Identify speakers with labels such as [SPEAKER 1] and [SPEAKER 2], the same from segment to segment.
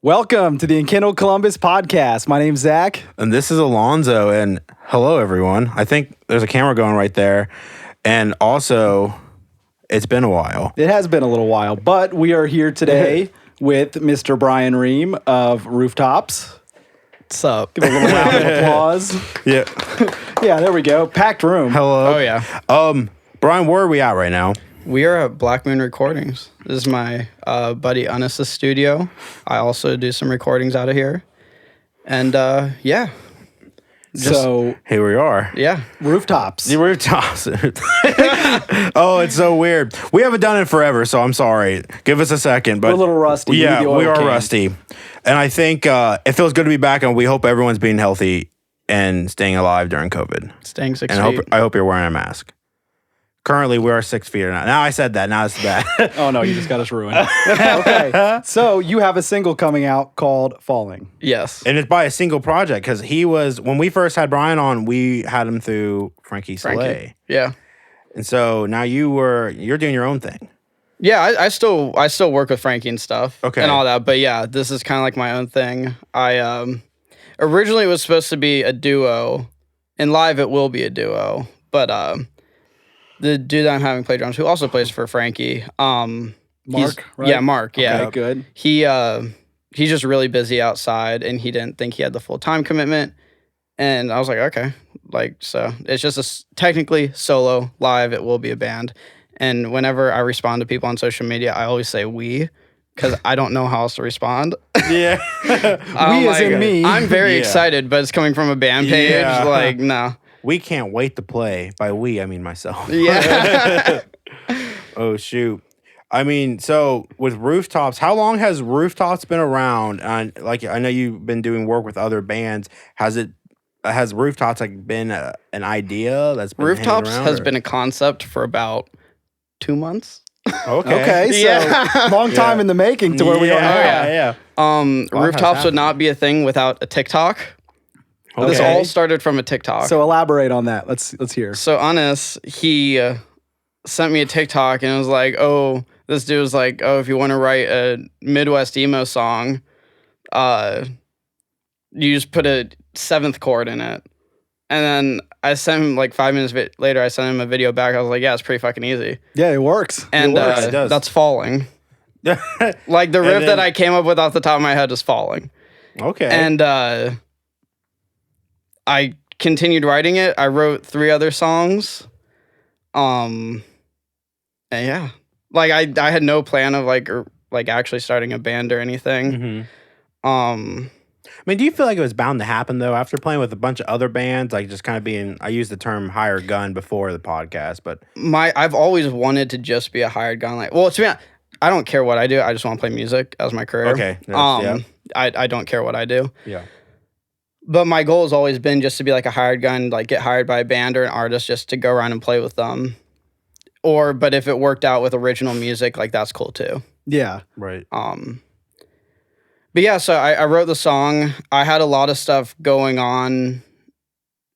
[SPEAKER 1] Welcome to the Enkindled Columbus Podcast. My name's Zach.
[SPEAKER 2] And this is Alonzo, and hello, everyone. I think there's a camera going right there. And also, it's been a while.
[SPEAKER 1] It has been a little while, but we are here today with Mr. Bryan Ream of Rooftops.
[SPEAKER 3] What's up?
[SPEAKER 1] Give a little round of applause.
[SPEAKER 2] Yeah.
[SPEAKER 1] Yeah, there we go. Packed room.
[SPEAKER 2] Hello.
[SPEAKER 3] Oh, yeah.
[SPEAKER 2] Brian, where are we at right now?
[SPEAKER 3] We are at Black Moon Recordings. This is my buddy Unis's studio. I also do some recordings out of here. And yeah.
[SPEAKER 1] So,
[SPEAKER 2] Here we are.
[SPEAKER 3] Yeah.
[SPEAKER 1] Rooftops.
[SPEAKER 2] The rooftops. Oh, it's so weird. We haven't done it forever, so I'm sorry. Give us a second. But
[SPEAKER 1] We're a little rusty. We
[SPEAKER 2] Yeah,
[SPEAKER 1] need the oil
[SPEAKER 2] we are
[SPEAKER 1] can.
[SPEAKER 2] rusty. And I think it feels good to be back, and we hope everyone's being healthy and staying alive during COVID.
[SPEAKER 3] Staying 6
[SPEAKER 2] And
[SPEAKER 3] feet.
[SPEAKER 2] I hope you're wearing a mask. Currently, we are 6 feet now. Now I said that. Now it's bad.
[SPEAKER 1] Oh, no, you just got us ruined. Okay. So, you have a single coming out called Falling.
[SPEAKER 3] Yes.
[SPEAKER 2] And it's by a single project because he was, when we first had Brian on, we had him through Frankie Soleil.
[SPEAKER 3] Frankie. Yeah.
[SPEAKER 2] And so now you're doing your own thing.
[SPEAKER 3] Yeah, I still work with Frankie and stuff.
[SPEAKER 2] Okay.
[SPEAKER 3] And all that. But yeah, this is kind of like my own thing. I originally it was supposed to be a duo. In live it will be a duo. But the dude that I'm having play drums, who also plays for Frankie,
[SPEAKER 1] Mark, right?
[SPEAKER 3] Yeah, Mark, yeah.
[SPEAKER 1] Okay, good.
[SPEAKER 3] He's just really busy outside, and he didn't think he had the full-time commitment. And I was like, okay. So it's just technically solo, live, it will be a band. And whenever I respond to people on social media, I always say we, because I don't know how else to respond.
[SPEAKER 2] Yeah.
[SPEAKER 1] We as in me.
[SPEAKER 3] I'm very
[SPEAKER 2] Yeah.
[SPEAKER 3] excited, but it's coming from a band page.
[SPEAKER 2] Yeah.
[SPEAKER 3] No.
[SPEAKER 2] We can't wait to play. By we, I mean myself.
[SPEAKER 3] Yeah.
[SPEAKER 2] Oh, shoot. I mean, so with Rooftops, how long has Rooftops been around? And I know you've been doing work with other bands. Has Rooftops been an idea that's been hanging
[SPEAKER 3] Rooftops
[SPEAKER 2] around,
[SPEAKER 3] has
[SPEAKER 2] or?
[SPEAKER 3] been a concept for about 2 months.
[SPEAKER 1] Okay, so
[SPEAKER 3] Yeah.
[SPEAKER 1] long time in the making to where we are now.
[SPEAKER 2] Yeah.
[SPEAKER 3] Rooftops
[SPEAKER 2] happened.
[SPEAKER 3] would not be a thing without a TikTok. This
[SPEAKER 2] Okay.
[SPEAKER 3] all started from a TikTok.
[SPEAKER 1] So elaborate on that. Let's hear.
[SPEAKER 3] So Unis, he sent me a TikTok and it was like, oh, this dude was like, oh, if you want to write a Midwest emo song, you just put a 7th chord in it. And then I sent him like 5 minutes later, I sent him a video back. I was like, yeah, it's pretty fucking easy.
[SPEAKER 1] Yeah, it works.
[SPEAKER 3] And
[SPEAKER 2] It works. It does.
[SPEAKER 3] that's Falling. Like the riff that I came up with off the top of my head is Falling.
[SPEAKER 2] Okay.
[SPEAKER 3] And I continued writing it. I wrote 3 other songs. And yeah. Like I had no plan of like actually starting a band or anything.
[SPEAKER 2] Mhm. I mean, do you feel like it was bound to happen though after playing with a bunch of other bands, like just kind of being? I used the term hired gun before the podcast, but
[SPEAKER 3] I've always wanted to just be a hired gun. Well, to be honest, I don't care what I do. I just want to play music as my career.
[SPEAKER 2] Okay. Yeah.
[SPEAKER 3] I don't care what I do.
[SPEAKER 2] Yeah.
[SPEAKER 3] But my goal has always been just to be like a hired gun, like get hired by a band or an artist just to go around and play with them. But if it worked out with original music, like that's cool too.
[SPEAKER 1] Yeah.
[SPEAKER 2] Right.
[SPEAKER 3] But yeah, so I wrote the song. I had a lot of stuff going on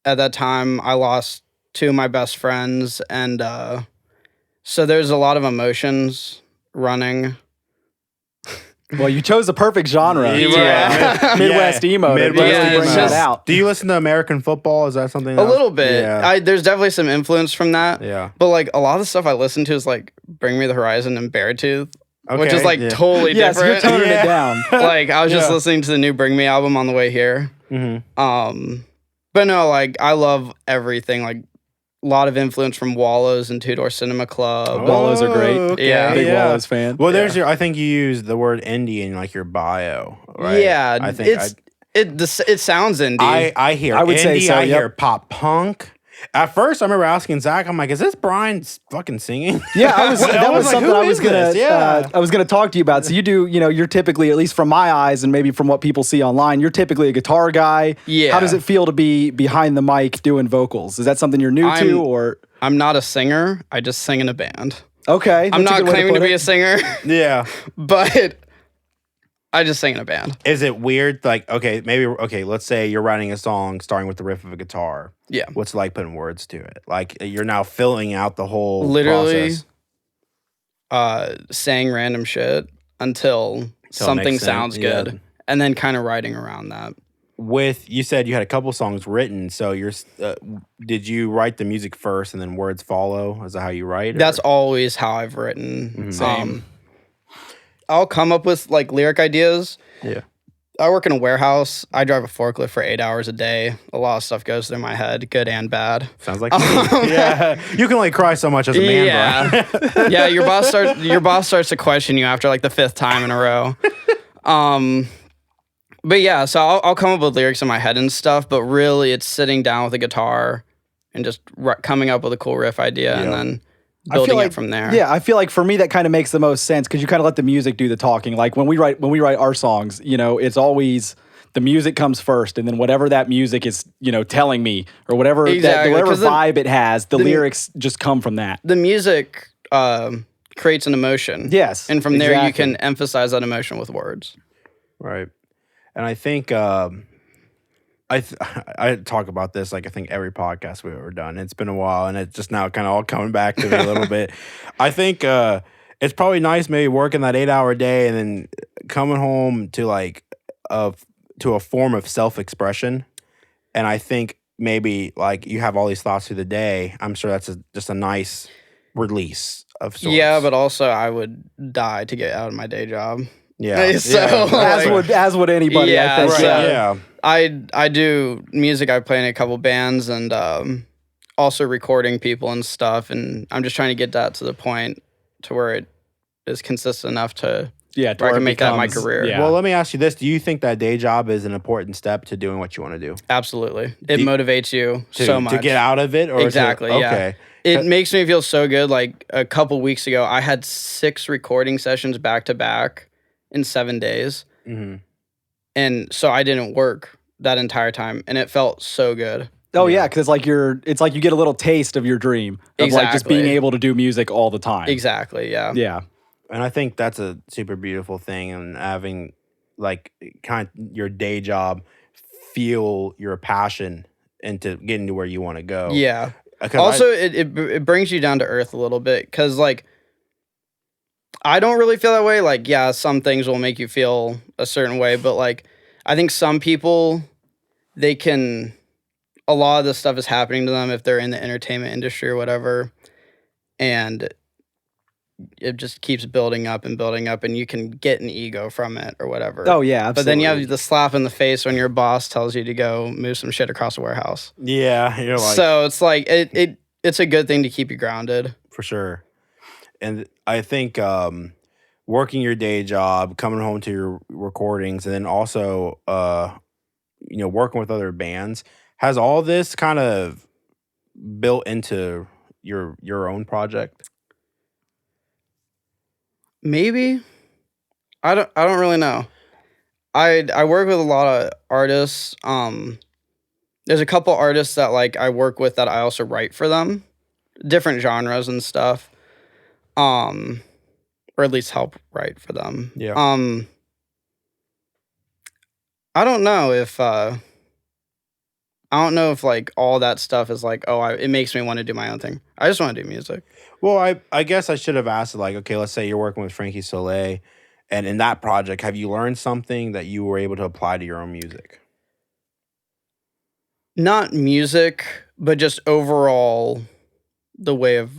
[SPEAKER 3] at that time. I lost 2 of my best friends, and so there's a lot of emotions running.
[SPEAKER 1] Well, you chose the perfect genre.
[SPEAKER 3] Yeah.
[SPEAKER 1] Midwest emo.
[SPEAKER 2] Midwest
[SPEAKER 1] Midwest
[SPEAKER 3] emo.
[SPEAKER 1] bring that out.
[SPEAKER 2] Do you listen to American football? Is that something?
[SPEAKER 3] A little bit.
[SPEAKER 2] Yeah.
[SPEAKER 3] There's definitely some influence from that.
[SPEAKER 2] Yeah.
[SPEAKER 3] But like a lot of the stuff I listen to is like Bring Me the Horizon and Beartooth, which is
[SPEAKER 2] Okay,
[SPEAKER 3] like
[SPEAKER 2] yeah.
[SPEAKER 3] totally
[SPEAKER 1] Yes, you're
[SPEAKER 3] different.
[SPEAKER 1] toning
[SPEAKER 2] Yeah.
[SPEAKER 1] it down.
[SPEAKER 3] Like I was just
[SPEAKER 2] Yeah.
[SPEAKER 3] listening to the new Bring Me album on the way here.
[SPEAKER 2] Mm-hmm.
[SPEAKER 3] But no, like I love everything. Like a lot of influence from Wallows and Two Door Cinema Club.
[SPEAKER 1] Wallows are great.
[SPEAKER 2] Okay,
[SPEAKER 3] Yeah.
[SPEAKER 1] Big Wallows fan.
[SPEAKER 2] Well, there's I think you used the word indie in like your bio, right?
[SPEAKER 3] Yeah,
[SPEAKER 2] I think
[SPEAKER 3] it sounds indie.
[SPEAKER 2] I hear
[SPEAKER 1] I would
[SPEAKER 2] indie.
[SPEAKER 1] say so,
[SPEAKER 2] I
[SPEAKER 1] yep.
[SPEAKER 2] hear pop punk. At first, I remember asking Zach, I'm like, "Is this Brian fucking singing?"
[SPEAKER 1] Yeah, that was
[SPEAKER 2] like,
[SPEAKER 1] something
[SPEAKER 2] who
[SPEAKER 1] I was
[SPEAKER 2] is
[SPEAKER 1] gonna
[SPEAKER 2] this? Yeah.
[SPEAKER 1] I was gonna talk to you about. So you do, you're typically, at least from my eyes and maybe from what people see online, you're typically a guitar guy.
[SPEAKER 3] Yeah.
[SPEAKER 1] How does it feel to be behind the mic doing vocals? Is that something you're new to, or
[SPEAKER 3] I'm not a singer. I just sing in a band.
[SPEAKER 1] okay?
[SPEAKER 3] I'm
[SPEAKER 1] that's a
[SPEAKER 3] not
[SPEAKER 1] good way
[SPEAKER 3] claiming to
[SPEAKER 1] put
[SPEAKER 3] be
[SPEAKER 1] it.
[SPEAKER 3] a singer,
[SPEAKER 2] Yeah.
[SPEAKER 3] but I just sing in a band.
[SPEAKER 2] Is it weird? Like, okay, let's say you're writing a song starting with the riff of a guitar.
[SPEAKER 3] Yeah.
[SPEAKER 2] What's it like putting words to it? Like, you're now filling out the whole
[SPEAKER 3] Literally,
[SPEAKER 2] process.
[SPEAKER 3] saying random shit until
[SPEAKER 2] it
[SPEAKER 3] something
[SPEAKER 2] makes sense,
[SPEAKER 3] sounds
[SPEAKER 2] yeah.
[SPEAKER 3] good. and then kind of writing around that.
[SPEAKER 2] You said you had a couple songs written, so did you write the music first and then words follow? Is that how you write?
[SPEAKER 3] That's always how I've written.
[SPEAKER 2] Mm-hmm.
[SPEAKER 1] Same.
[SPEAKER 3] I'll come up with like lyric ideas.
[SPEAKER 2] Yeah.
[SPEAKER 3] I work in a warehouse. I drive a forklift for 8 hours a day. A lot of stuff goes through my head, good and bad.
[SPEAKER 2] Sounds like me. Yeah. You can only cry so much as a man, Bryan.
[SPEAKER 3] Yeah, your boss starts to question you after like the 5th time in a row. But yeah, so I'll come up with lyrics in my head and stuff, but really it's sitting down with a guitar and just coming up with a cool riff idea and then building it from there.
[SPEAKER 1] Yeah, I feel like for me that kind of makes the most sense because you kind of let the music do the talking. Like when we write our songs, it's always the music comes first, and then whatever that music is, telling me or whatever whatever vibe it has, the lyrics just come from that.
[SPEAKER 3] The music creates an emotion.
[SPEAKER 1] Yes,
[SPEAKER 3] and from there you can emphasize that emotion with words.
[SPEAKER 2] Right. And I think I talk about this like I think every podcast we've ever done. It's been a while, and it's just now kind of all coming back to me a little bit. I think it's probably nice maybe working that 8-hour day and then coming home to like to a form of self-expression. And I think maybe like you have all these thoughts through the day. I'm sure that's just a nice release of sorts.
[SPEAKER 3] Yeah, but also I would die to get out of my day job.
[SPEAKER 2] Yeah.
[SPEAKER 3] So,
[SPEAKER 1] as would anybody,
[SPEAKER 3] yeah,
[SPEAKER 1] I think.
[SPEAKER 3] right.
[SPEAKER 1] So.
[SPEAKER 2] Yeah.
[SPEAKER 3] I do music. I play in a couple bands and also recording people and stuff. And I'm just trying to get that to the point to where it is consistent enough to where I can make that my career.
[SPEAKER 1] Yeah.
[SPEAKER 2] Well, let me ask you this. Do you think that day job is an important step to doing what you want to do?
[SPEAKER 3] Absolutely. It motivates you so much.
[SPEAKER 2] To get out of it? Or
[SPEAKER 3] exactly, yeah.
[SPEAKER 2] Okay.
[SPEAKER 3] It makes me feel so good. Like a couple weeks ago, I had 6 recording sessions back to back in 7 days.
[SPEAKER 2] Mm-hmm.
[SPEAKER 3] And so I didn't work that entire time, and it felt so good.
[SPEAKER 1] Oh yeah, because it's like you get a little taste of your dream of like just being able to do music all the time.
[SPEAKER 3] Exactly, yeah.
[SPEAKER 1] Yeah.
[SPEAKER 2] And I think that's a super beautiful thing, and having like kind of your day job fuel your passion into getting to where you want to go.
[SPEAKER 3] Yeah. Also, it brings you down to earth a little bit because like I don't really feel that way. Like, yeah, some things will make you feel a certain way, but like I think some people, a lot of this stuff is happening to them if they're in the entertainment industry or whatever, and it just keeps building up, and you can get an ego from it or whatever.
[SPEAKER 1] Oh yeah, absolutely.
[SPEAKER 3] But then you have the slap in the face when your boss tells you to go move some shit across the warehouse.
[SPEAKER 2] Yeah, you're like,
[SPEAKER 3] so it's like it's a good thing to keep you grounded
[SPEAKER 2] for sure. And I think working your day job, coming home to your recordings, and then also working with other bands, has all this kind of built into your own project?
[SPEAKER 3] Maybe. I don't really know. I work with a lot of artists. There's a couple artists that like I work with that I also write for them, different genres and stuff. Or at least help write for them.
[SPEAKER 2] Yeah.
[SPEAKER 3] I don't know if like all that stuff is like, it makes me want to do my own thing. I just want to do music.
[SPEAKER 2] Well, I guess I should have asked, like, okay, let's say you're working with Frankie Soleil, and in that project, have you learned something that you were able to apply to your own music?
[SPEAKER 3] Not music, but just overall the way of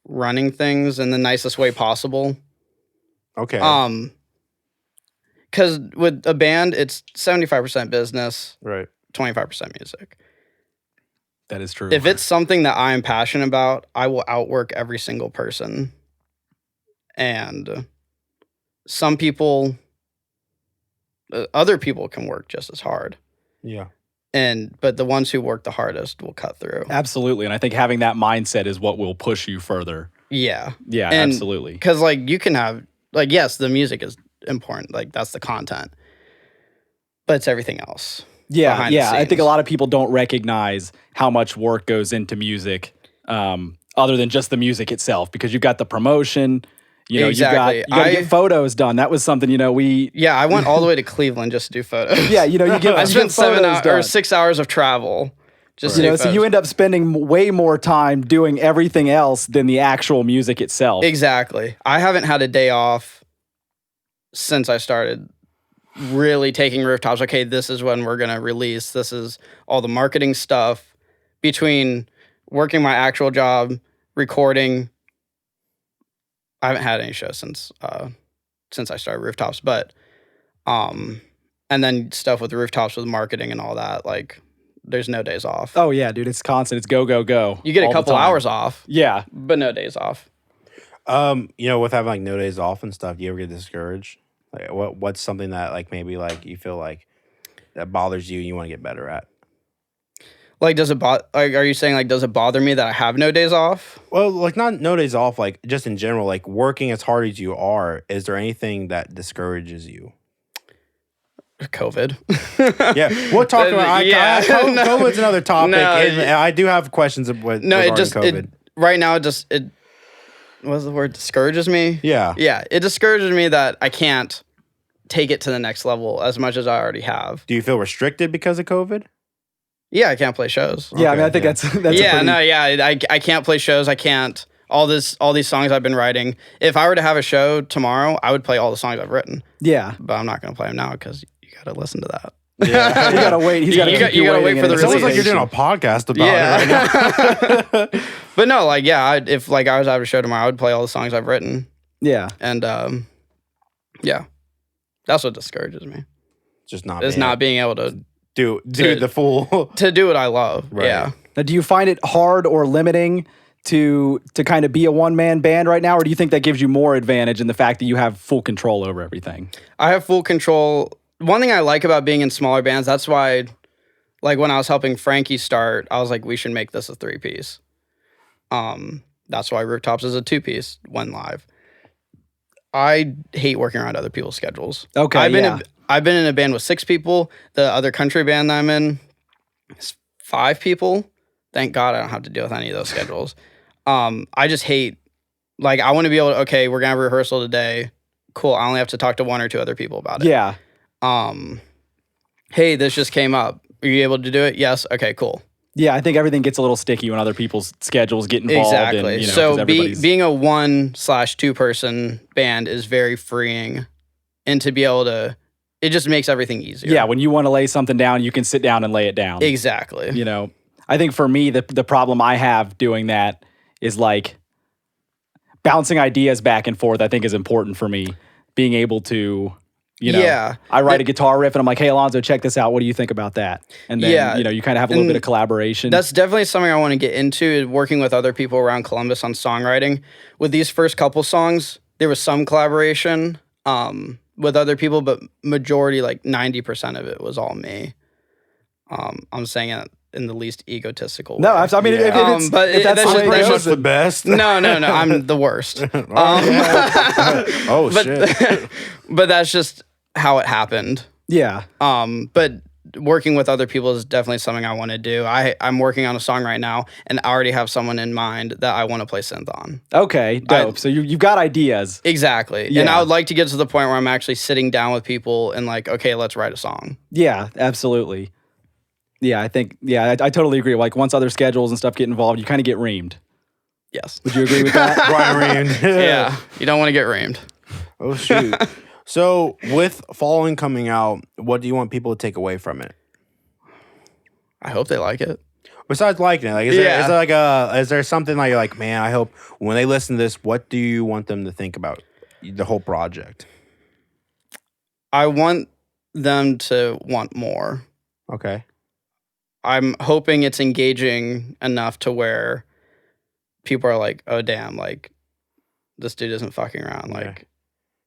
[SPEAKER 3] running things in the nicest way possible.
[SPEAKER 2] Okay.
[SPEAKER 3] Because with a band, it's 75% business,
[SPEAKER 2] right,
[SPEAKER 3] 25% music.
[SPEAKER 1] That is true.
[SPEAKER 3] If it's something that I'm passionate about, I will outwork every single person. And some people, other people can work just as hard.
[SPEAKER 2] Yeah.
[SPEAKER 3] But the ones who work the hardest will cut through.
[SPEAKER 1] Absolutely. And I think having that mindset is what will push you further.
[SPEAKER 3] Yeah.
[SPEAKER 1] Yeah,
[SPEAKER 3] and
[SPEAKER 1] absolutely.
[SPEAKER 3] Because like you can have, like, yes, the music is important. Like that's the content. But it's everything else.
[SPEAKER 1] Yeah. I think a lot of people don't recognize how much work goes into music other than just the music itself, because you've got the promotion,
[SPEAKER 3] exactly.
[SPEAKER 1] you got to get photos done. That was something,
[SPEAKER 3] Yeah, I went all the way to Cleveland just to do photos.
[SPEAKER 1] Yeah,
[SPEAKER 3] I spent 6 hours of travel. Just
[SPEAKER 1] so you end up spending way more time doing everything else than the actual music itself.
[SPEAKER 3] Exactly. I haven't had a day off since I started really taking Rooftops, okay, this is when we're going to release. This is all the marketing stuff. Between working my actual job, recording, I haven't had any shows since I started Rooftops, but and then stuff with Rooftops with marketing and all that, like there's no days off.
[SPEAKER 1] Oh yeah, dude, it's constant. It's go, go, go.
[SPEAKER 3] You get a couple hours off.
[SPEAKER 1] Yeah.
[SPEAKER 3] But no days off.
[SPEAKER 2] With having like no days off and stuff, do you ever get discouraged? Like what's something that like maybe like you feel like that bothers you and you want to get better at?
[SPEAKER 3] Like, are you saying like, does it bother me that I have no days off?
[SPEAKER 2] Well, like not no days off, like just in general, like working as hard as you are, is there anything that discourages you?
[SPEAKER 3] COVID.
[SPEAKER 2] Yeah, we'll talk about
[SPEAKER 3] No.
[SPEAKER 2] COVID's another topic.
[SPEAKER 3] No,
[SPEAKER 2] and I do have questions regarding COVID.
[SPEAKER 3] Right now it what's the word? Discourages me?
[SPEAKER 2] Yeah.
[SPEAKER 3] Yeah, it discourages me that I can't take it to the next level as much as I already have.
[SPEAKER 2] Do you feel restricted because of COVID?
[SPEAKER 3] Yeah, I can't play shows.
[SPEAKER 1] Yeah, I mean, I think that's
[SPEAKER 3] I can't play shows. I can't all these songs I've been writing. If I were to have a show tomorrow, I would play all the songs I've written.
[SPEAKER 1] Yeah,
[SPEAKER 3] but I'm not going to play them now because you got to listen to that.
[SPEAKER 1] Yeah, you gotta wait. You gotta wait
[SPEAKER 3] for the release.
[SPEAKER 2] It sounds like you're doing a podcast about it right now.
[SPEAKER 3] But no, like if like I was having a show tomorrow, I would play all the songs I've written.
[SPEAKER 1] Yeah,
[SPEAKER 3] and yeah, that's what discourages me.
[SPEAKER 2] Just not
[SPEAKER 3] being able to
[SPEAKER 2] do the full
[SPEAKER 3] to do what I love. Right. Yeah.
[SPEAKER 1] Now, do you find it hard or limiting to kind of be a one-man band right now, or do you think that gives you more advantage in the fact that you have full control over everything? I
[SPEAKER 3] have full control. One thing I like about being in smaller bands, that's why, like when I was helping Frankie start, I was like, we should make this a 3-piece. That's why Rooftops is a 2-piece when live. I hate working around other people's schedules.
[SPEAKER 1] Okay,
[SPEAKER 3] I've been in a band with 6 people. The other country band that I'm in is 5 people. Thank God I don't have to deal with any of those schedules. I just hate, like, I want to be able to, okay, we're going to have rehearsal today. Cool. I only have to talk to 1 or 2 other people about it.
[SPEAKER 1] Yeah.
[SPEAKER 3] Hey, this just came up. Are you able to do it? Yes. Okay, cool.
[SPEAKER 1] Yeah, I think everything gets a little sticky when other people's schedules get involved.
[SPEAKER 3] Exactly.
[SPEAKER 1] And,
[SPEAKER 3] so being a 1/2 person band is very freeing, and to be able to, it just makes everything easier.
[SPEAKER 1] Yeah, when you want to lay something down, you can sit down and lay it down.
[SPEAKER 3] Exactly.
[SPEAKER 1] I think for me, the problem I have doing that is like bouncing ideas back and forth. I think is important for me. Being able to, I write a guitar riff and I'm like, hey, Alonzo, check this out. What do you think about that? And then, you kind of have a little bit of collaboration.
[SPEAKER 3] That's definitely something I want to get into, working with other people around Columbus on songwriting. With these first couple songs, there was some collaboration with other people, but majority, like 90% of it was all me. I'm saying it in the least egotistical way.
[SPEAKER 1] No, I mean, if
[SPEAKER 2] that's the best.
[SPEAKER 3] No, I'm the worst.
[SPEAKER 2] Shit.
[SPEAKER 3] But that's just how it happened.
[SPEAKER 1] Yeah.
[SPEAKER 3] But working with other people is definitely something I want to do. I'm working on a song right now, and I already have someone in mind that I want to play synth on.
[SPEAKER 1] Okay, dope. So you've got ideas.
[SPEAKER 3] Exactly. Yeah. And I would like to get to the point where I'm actually sitting down with people and like, okay, let's write a song.
[SPEAKER 1] Yeah, absolutely. Yeah, I think, I totally agree. Like, once other schedules and stuff get involved, you kind of get reamed.
[SPEAKER 3] Yes.
[SPEAKER 1] Would you agree with that?
[SPEAKER 2] Bryan Ream.
[SPEAKER 3] Yeah, you don't want to get reamed.
[SPEAKER 2] Oh, shoot. So, with Fallen coming out, what do you want people to take away from it?
[SPEAKER 3] I hope they like it.
[SPEAKER 2] Besides liking it, like, is there something like you're like, man, I hope when they listen to this, what do you want them to think about the whole project?
[SPEAKER 3] I want them to want more.
[SPEAKER 2] Okay.
[SPEAKER 3] I'm hoping it's engaging enough to where people are like, oh, damn, like, this dude isn't fucking around. Like,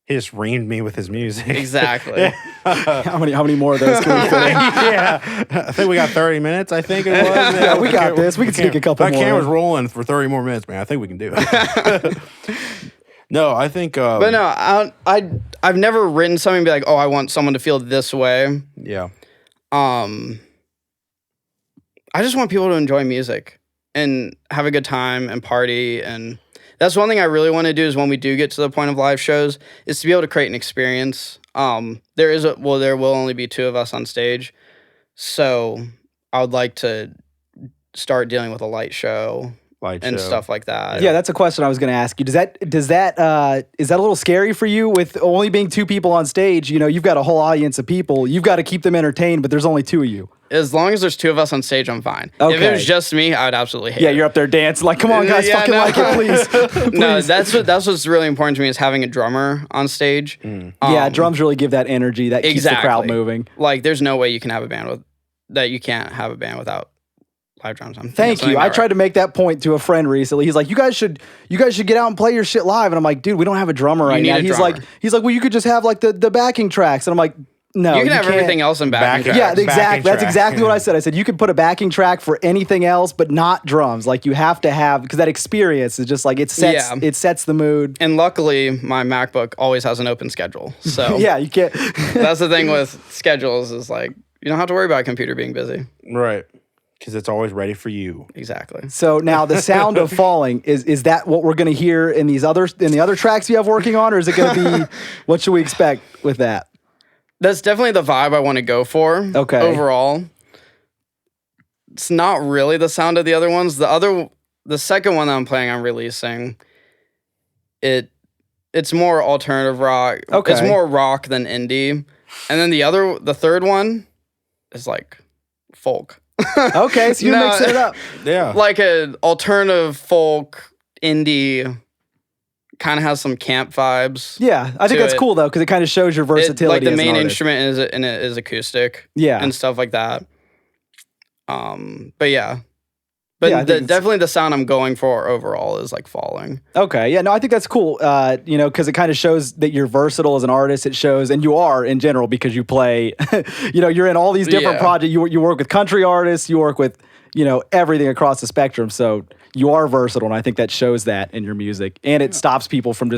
[SPEAKER 2] he just reamed me with his music.
[SPEAKER 3] Exactly.
[SPEAKER 1] How many more of those can we fit in?
[SPEAKER 2] Yeah. I think we got 30 minutes, I think it was.
[SPEAKER 1] Yeah, we got this. We can sneak a couple more.
[SPEAKER 2] My camera's rolling for 30 more minutes, man. I think we can do it. No, I think...
[SPEAKER 3] but no, I've never written something and be like, oh, I want someone to feel this way.
[SPEAKER 2] Yeah.
[SPEAKER 3] I just want people to enjoy music and have a good time and party. And that's one thing I really want to do is when we do get to the point of live shows is to be able to create an experience. There will only be 2 of us on stage. So I would like to start dealing with a light show
[SPEAKER 2] light
[SPEAKER 3] and
[SPEAKER 2] show.
[SPEAKER 3] stuff like that.
[SPEAKER 1] Yeah, that's a question I was going to ask you. Is that is that a little scary for you with only being 2 people on stage? You know, you've got a whole audience of people. You've got to keep them entertained, but there's only 2 of you.
[SPEAKER 3] As long as there's 2 of us on stage, I'm fine.
[SPEAKER 1] Okay.
[SPEAKER 3] If it was just me, I would absolutely hate it.
[SPEAKER 1] Yeah, you're up there dancing like, come on, guys, fucking like it, please. Please.
[SPEAKER 3] No, that's what's really important to me is having a drummer on stage.
[SPEAKER 1] Yeah, drums really give that energy that keeps the crowd moving.
[SPEAKER 3] Like, there's no way you can have a band you can't have a band without live drums.
[SPEAKER 1] Thank you. I tried to make that point to a friend recently. He's like, you guys should get out and play your shit live. And I'm like, dude, we don't have a drummer right now. He's like, well, you could just have like the backing tracks. And I'm like, no,
[SPEAKER 3] you can have everything else in backing tracks.
[SPEAKER 1] Yeah, exactly. That's exactly what I said. I said you could put a backing track for anything else, but not drums. Like you have to have, because that experience is just like it sets the mood.
[SPEAKER 3] And luckily, my MacBook always has an open schedule. So
[SPEAKER 1] yeah, you can't.
[SPEAKER 3] That's the thing with schedules is like you don't have to worry about a computer being busy.
[SPEAKER 2] Right. Because it's always ready for you.
[SPEAKER 3] Exactly.
[SPEAKER 1] So now the sound of falling is that what we're going to hear in the other tracks you have working on, or is it going to be what should we expect with that?
[SPEAKER 3] That's definitely the vibe I want to go for.
[SPEAKER 1] Okay.
[SPEAKER 3] Overall, it's not really the sound of the other ones. The second one that I'm planning on releasing, it's more alternative rock.
[SPEAKER 1] Okay.
[SPEAKER 3] It's more rock than indie, and then the third one is like folk.
[SPEAKER 1] Okay, so you're mixing it up.
[SPEAKER 2] Yeah.
[SPEAKER 3] Like an alternative folk indie. Kind of has some camp vibes.
[SPEAKER 1] Yeah, I think that's cool though because it kind of shows your versatility.
[SPEAKER 3] Like the main
[SPEAKER 1] as an
[SPEAKER 3] instrument is acoustic.
[SPEAKER 1] Yeah,
[SPEAKER 3] and stuff like that. Definitely the sound I'm going for overall is like falling.
[SPEAKER 1] Okay, yeah, no, I think that's cool. Because it kind of shows that you're versatile as an artist. It shows, and you are in general because you play. You're in all these different projects. You work with country artists. You work with everything across the spectrum. So you are versatile, and I think that shows that in your music. And it stops people from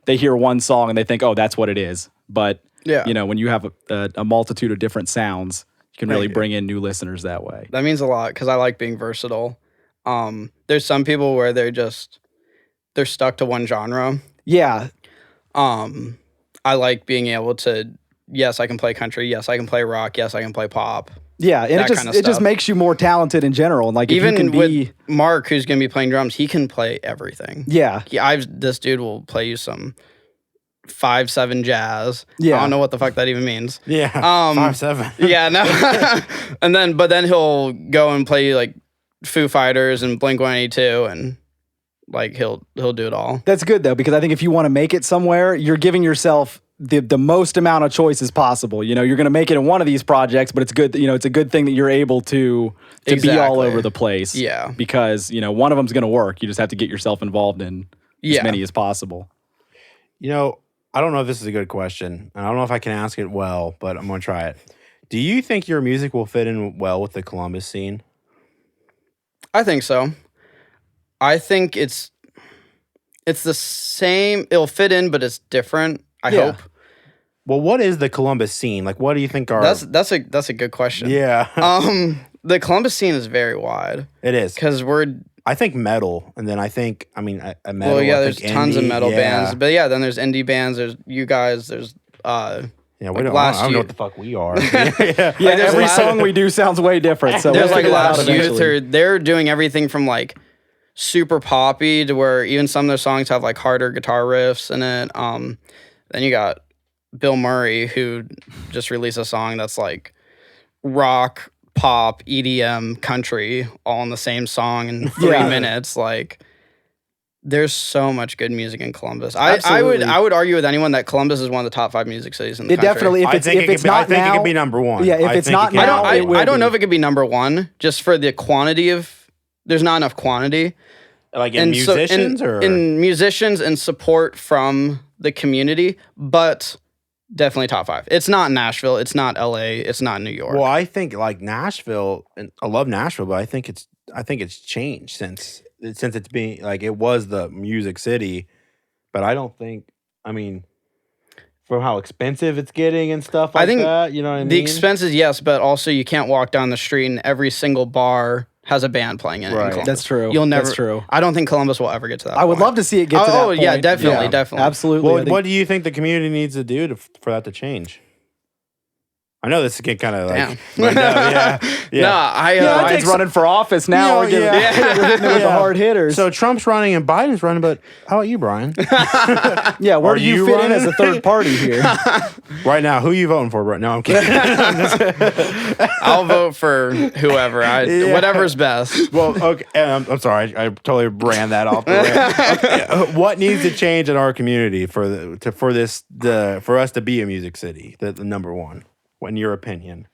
[SPEAKER 1] they hear one song and they think, oh, that's what it is. But when you have a multitude of different sounds, you can really bring in new listeners that way.
[SPEAKER 3] That means a lot because I like being versatile. There's some people where they're stuck to one genre.
[SPEAKER 1] Yeah.
[SPEAKER 3] I like being able to, yes, I can play country. Yes, I can play rock. Yes, I can play pop.
[SPEAKER 1] Yeah, and it just makes you more talented in general. And like
[SPEAKER 3] even
[SPEAKER 1] if you can
[SPEAKER 3] with Mark, who's going to be playing drums, he can play everything.
[SPEAKER 1] Yeah,
[SPEAKER 3] this dude will play you some 5/7 jazz.
[SPEAKER 1] Yeah,
[SPEAKER 3] I don't know what the fuck that even means.
[SPEAKER 2] Yeah, 5/7.
[SPEAKER 3] Yeah, no. But then he'll go and play you like Foo Fighters and Blink-182 and like he'll do it all.
[SPEAKER 1] That's good though because I think if you want to make it somewhere, you're giving yourself the most amount of choices possible. You're going to make it in one of these projects, but it's good. It's a good thing that you're able to be all over the place.
[SPEAKER 3] Yeah,
[SPEAKER 1] because one of them's going to work. You just have to get yourself involved in as many as possible.
[SPEAKER 2] I don't know if this is a good question. I don't know if I can ask it well, but I'm going to try it. Do you think your music will fit in well with the Columbus scene?
[SPEAKER 3] I think so. I think it's the same. It'll fit in, but it's different. I hope.
[SPEAKER 2] Well, what is the Columbus scene? Like, what do you think are...
[SPEAKER 3] That's a good question.
[SPEAKER 2] Yeah.
[SPEAKER 3] The Columbus scene is very wide.
[SPEAKER 2] It is.
[SPEAKER 3] Because
[SPEAKER 2] I think metal, and then a metal.
[SPEAKER 3] Well, yeah, there's tons of metal bands. But yeah, then there's indie bands, there's you guys, there's...
[SPEAKER 2] Yeah, I don't know what the fuck we are.
[SPEAKER 1] Yeah, every song we do sounds way different. So
[SPEAKER 3] there's like Last Youth, they're doing everything from like super poppy to where even some of their songs have like harder guitar riffs in it. Then you got Bill Murray, who just released a song that's like rock, pop, EDM, country, all in the same song in 3 minutes. Like, there's so much good music in Columbus. I would argue with anyone that Columbus is one of the top 5 music cities in the country.
[SPEAKER 1] Definitely.
[SPEAKER 2] I think it could be number 1.
[SPEAKER 1] Yeah, if it's not now,
[SPEAKER 3] I don't know if it could be number 1 just for the quantity of. There's not enough quantity.
[SPEAKER 2] Like in musicians
[SPEAKER 3] in musicians and support from the community, but definitely top 5. It's not Nashville, it's not LA, it's not New York.
[SPEAKER 2] Well, I think like Nashville, and I love Nashville, but I think it's changed since it's being like it was the music city, but I don't think for how expensive it's getting and stuff like that, you know what I mean?
[SPEAKER 3] The expenses, yes, but also you can't walk down the street and every single bar has a band playing in it.
[SPEAKER 1] Right, that's true. That's true.
[SPEAKER 3] I don't think Columbus will ever get to that.
[SPEAKER 1] I would love to see it get to that point.
[SPEAKER 3] Oh, yeah, definitely.
[SPEAKER 1] Absolutely.
[SPEAKER 2] Well, what do you think the community needs to do for that to change? I know this is getting kind of like,
[SPEAKER 3] Damn.
[SPEAKER 2] but, yeah.
[SPEAKER 1] Biden's running for office now. We're hitting it with the hard hitters.
[SPEAKER 2] So Trump's running and Biden's running, but how about you, Bryan?
[SPEAKER 1] Yeah, where do you fit in as a third party here?
[SPEAKER 2] Right now, who are you voting for? No, I'm kidding.
[SPEAKER 3] I'll vote for whoever. Whatever's best.
[SPEAKER 2] Well, okay. I'm sorry. I totally ran that off. Okay. What needs to change in our community for us to be a music city? The number one, in your opinion.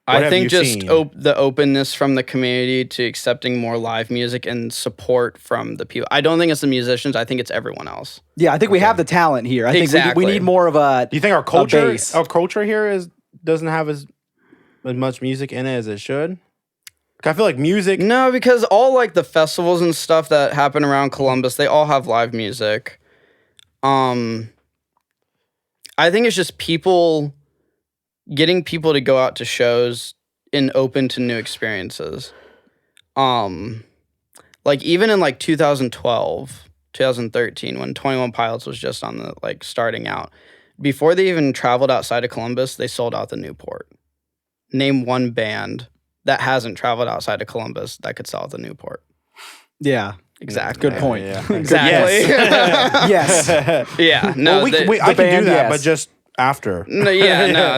[SPEAKER 3] I think just the openness from the community to accepting more live music and support from the people. I don't think it's the musicians. I think it's everyone else.
[SPEAKER 1] Yeah, I think we have the talent here. I think we need more of a.
[SPEAKER 2] Do you think our culture here doesn't have as much music in it as it should? I feel like music.
[SPEAKER 3] No, because all like the festivals and stuff that happen around Columbus, they all have live music. I think it's just getting people to go out to shows and open to new experiences. Like even in like 2012, 2013, when 21 Pilots was just on the like starting out, before they even traveled outside of Columbus, they sold out the Newport. Name one band that hasn't traveled outside of Columbus that could sell at the Newport.
[SPEAKER 1] Yeah.
[SPEAKER 3] Exactly.
[SPEAKER 1] Good point.
[SPEAKER 2] Yeah.
[SPEAKER 3] Exactly.
[SPEAKER 1] Yes.
[SPEAKER 3] Yeah. No,
[SPEAKER 2] I can do that, but just after.
[SPEAKER 3] No,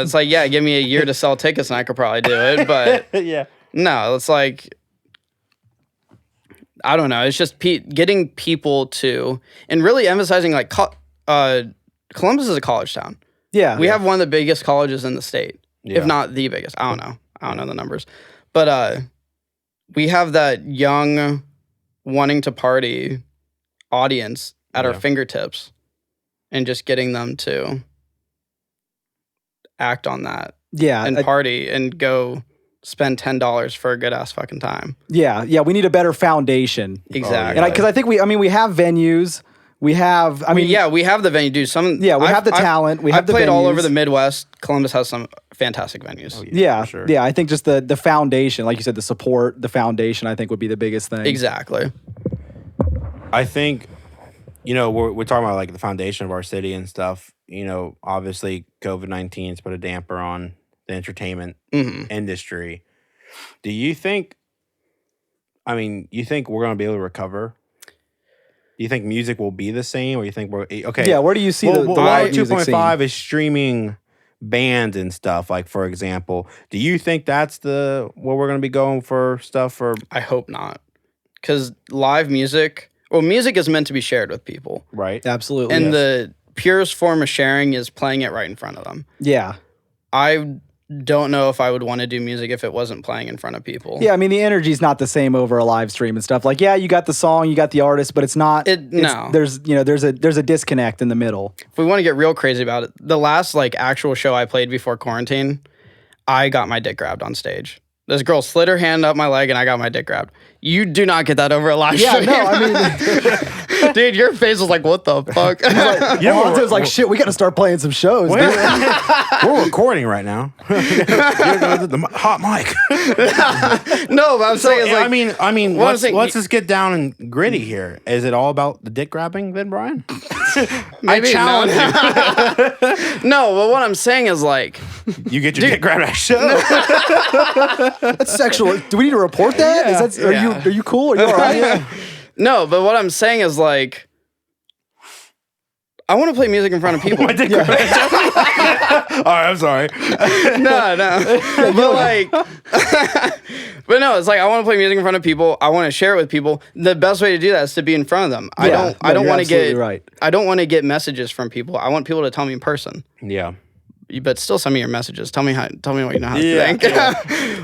[SPEAKER 3] it's like, give me a year to sell tickets and I could probably do it. But
[SPEAKER 2] yeah.
[SPEAKER 3] No, it's like, I don't know. It's just getting people to, and really emphasizing like, Columbus is a college town.
[SPEAKER 1] Yeah.
[SPEAKER 3] We have one of the biggest colleges in the state,
[SPEAKER 2] Yeah.
[SPEAKER 3] if not the biggest. I don't know. I don't know the numbers. But we have that young, wanting to party audience at our fingertips and just getting them to act on that and party and go spend $10 for a good ass fucking time.
[SPEAKER 1] Yeah, we need a better foundation.
[SPEAKER 3] Exactly.
[SPEAKER 1] And because I think we have venues. We have, we
[SPEAKER 3] have the venue, dude.
[SPEAKER 1] We have the talent. We have the venues.
[SPEAKER 3] I've played all over the Midwest. Columbus has some fantastic venues.
[SPEAKER 2] Oh,
[SPEAKER 1] yeah,
[SPEAKER 2] for sure.
[SPEAKER 1] Yeah. I think just the foundation, like you said, the support, the foundation, I think would be the biggest thing.
[SPEAKER 3] Exactly.
[SPEAKER 2] I think, we're talking about like the foundation of our city and stuff. Obviously COVID-19's put a damper on the entertainment industry. Do you think, you think we're going to be able to recover? Do you think music will be the same, or you think we're okay?
[SPEAKER 1] Yeah, where do you see the live music
[SPEAKER 2] 2.5 is streaming bands and stuff. Like for example, do you think that's what we're going to be going for stuff for?
[SPEAKER 3] I hope not, because live music. Well, music is meant to be shared with people,
[SPEAKER 2] right?
[SPEAKER 1] Absolutely,
[SPEAKER 3] and the purest form of sharing is playing it right in front of them.
[SPEAKER 1] Yeah,
[SPEAKER 3] I don't know if I would want to do music if it wasn't playing in front of people.
[SPEAKER 1] Yeah, the energy's not the same over a live stream and stuff. Like, you got the song, you got the artist, but it's not.
[SPEAKER 3] No,
[SPEAKER 1] there's a disconnect in the middle.
[SPEAKER 3] If we want to get real crazy about it, the last like actual show I played before quarantine, I got my dick grabbed on stage. This girl slid her hand up my leg and I got my dick grabbed. You do not get that over a live stream.
[SPEAKER 1] No,
[SPEAKER 3] dude, your face was like, what the fuck?
[SPEAKER 1] Alonzo's like, shit, we got to start playing some shows.
[SPEAKER 2] We're recording right now. The hot mic.
[SPEAKER 3] No, but I'm saying is like,
[SPEAKER 2] let's just get down and gritty here. Is it all about the dick grabbing then, Bryan?
[SPEAKER 3] Maybe,
[SPEAKER 2] I challenge
[SPEAKER 3] you. No, but what I'm saying is like,
[SPEAKER 2] you get your dick grabbed at a show.
[SPEAKER 1] That's sexual. Do we need to report that?
[SPEAKER 2] Yeah.
[SPEAKER 1] Are you cool? Are you all right?
[SPEAKER 3] No, but what I'm saying is like, I want to play music in front of people.
[SPEAKER 2] My dick grabbed. All right, I'm sorry.
[SPEAKER 3] No. But like, but no, it's like I want to play music in front of people. I want to share it with people. The best way to do that is to be in front of them. I don't want to get.
[SPEAKER 1] Right.
[SPEAKER 3] I don't want to get messages from people. I want people to tell me in person.
[SPEAKER 2] Yeah.
[SPEAKER 3] But still send me your messages. Tell me what you know how to think.
[SPEAKER 2] Yeah.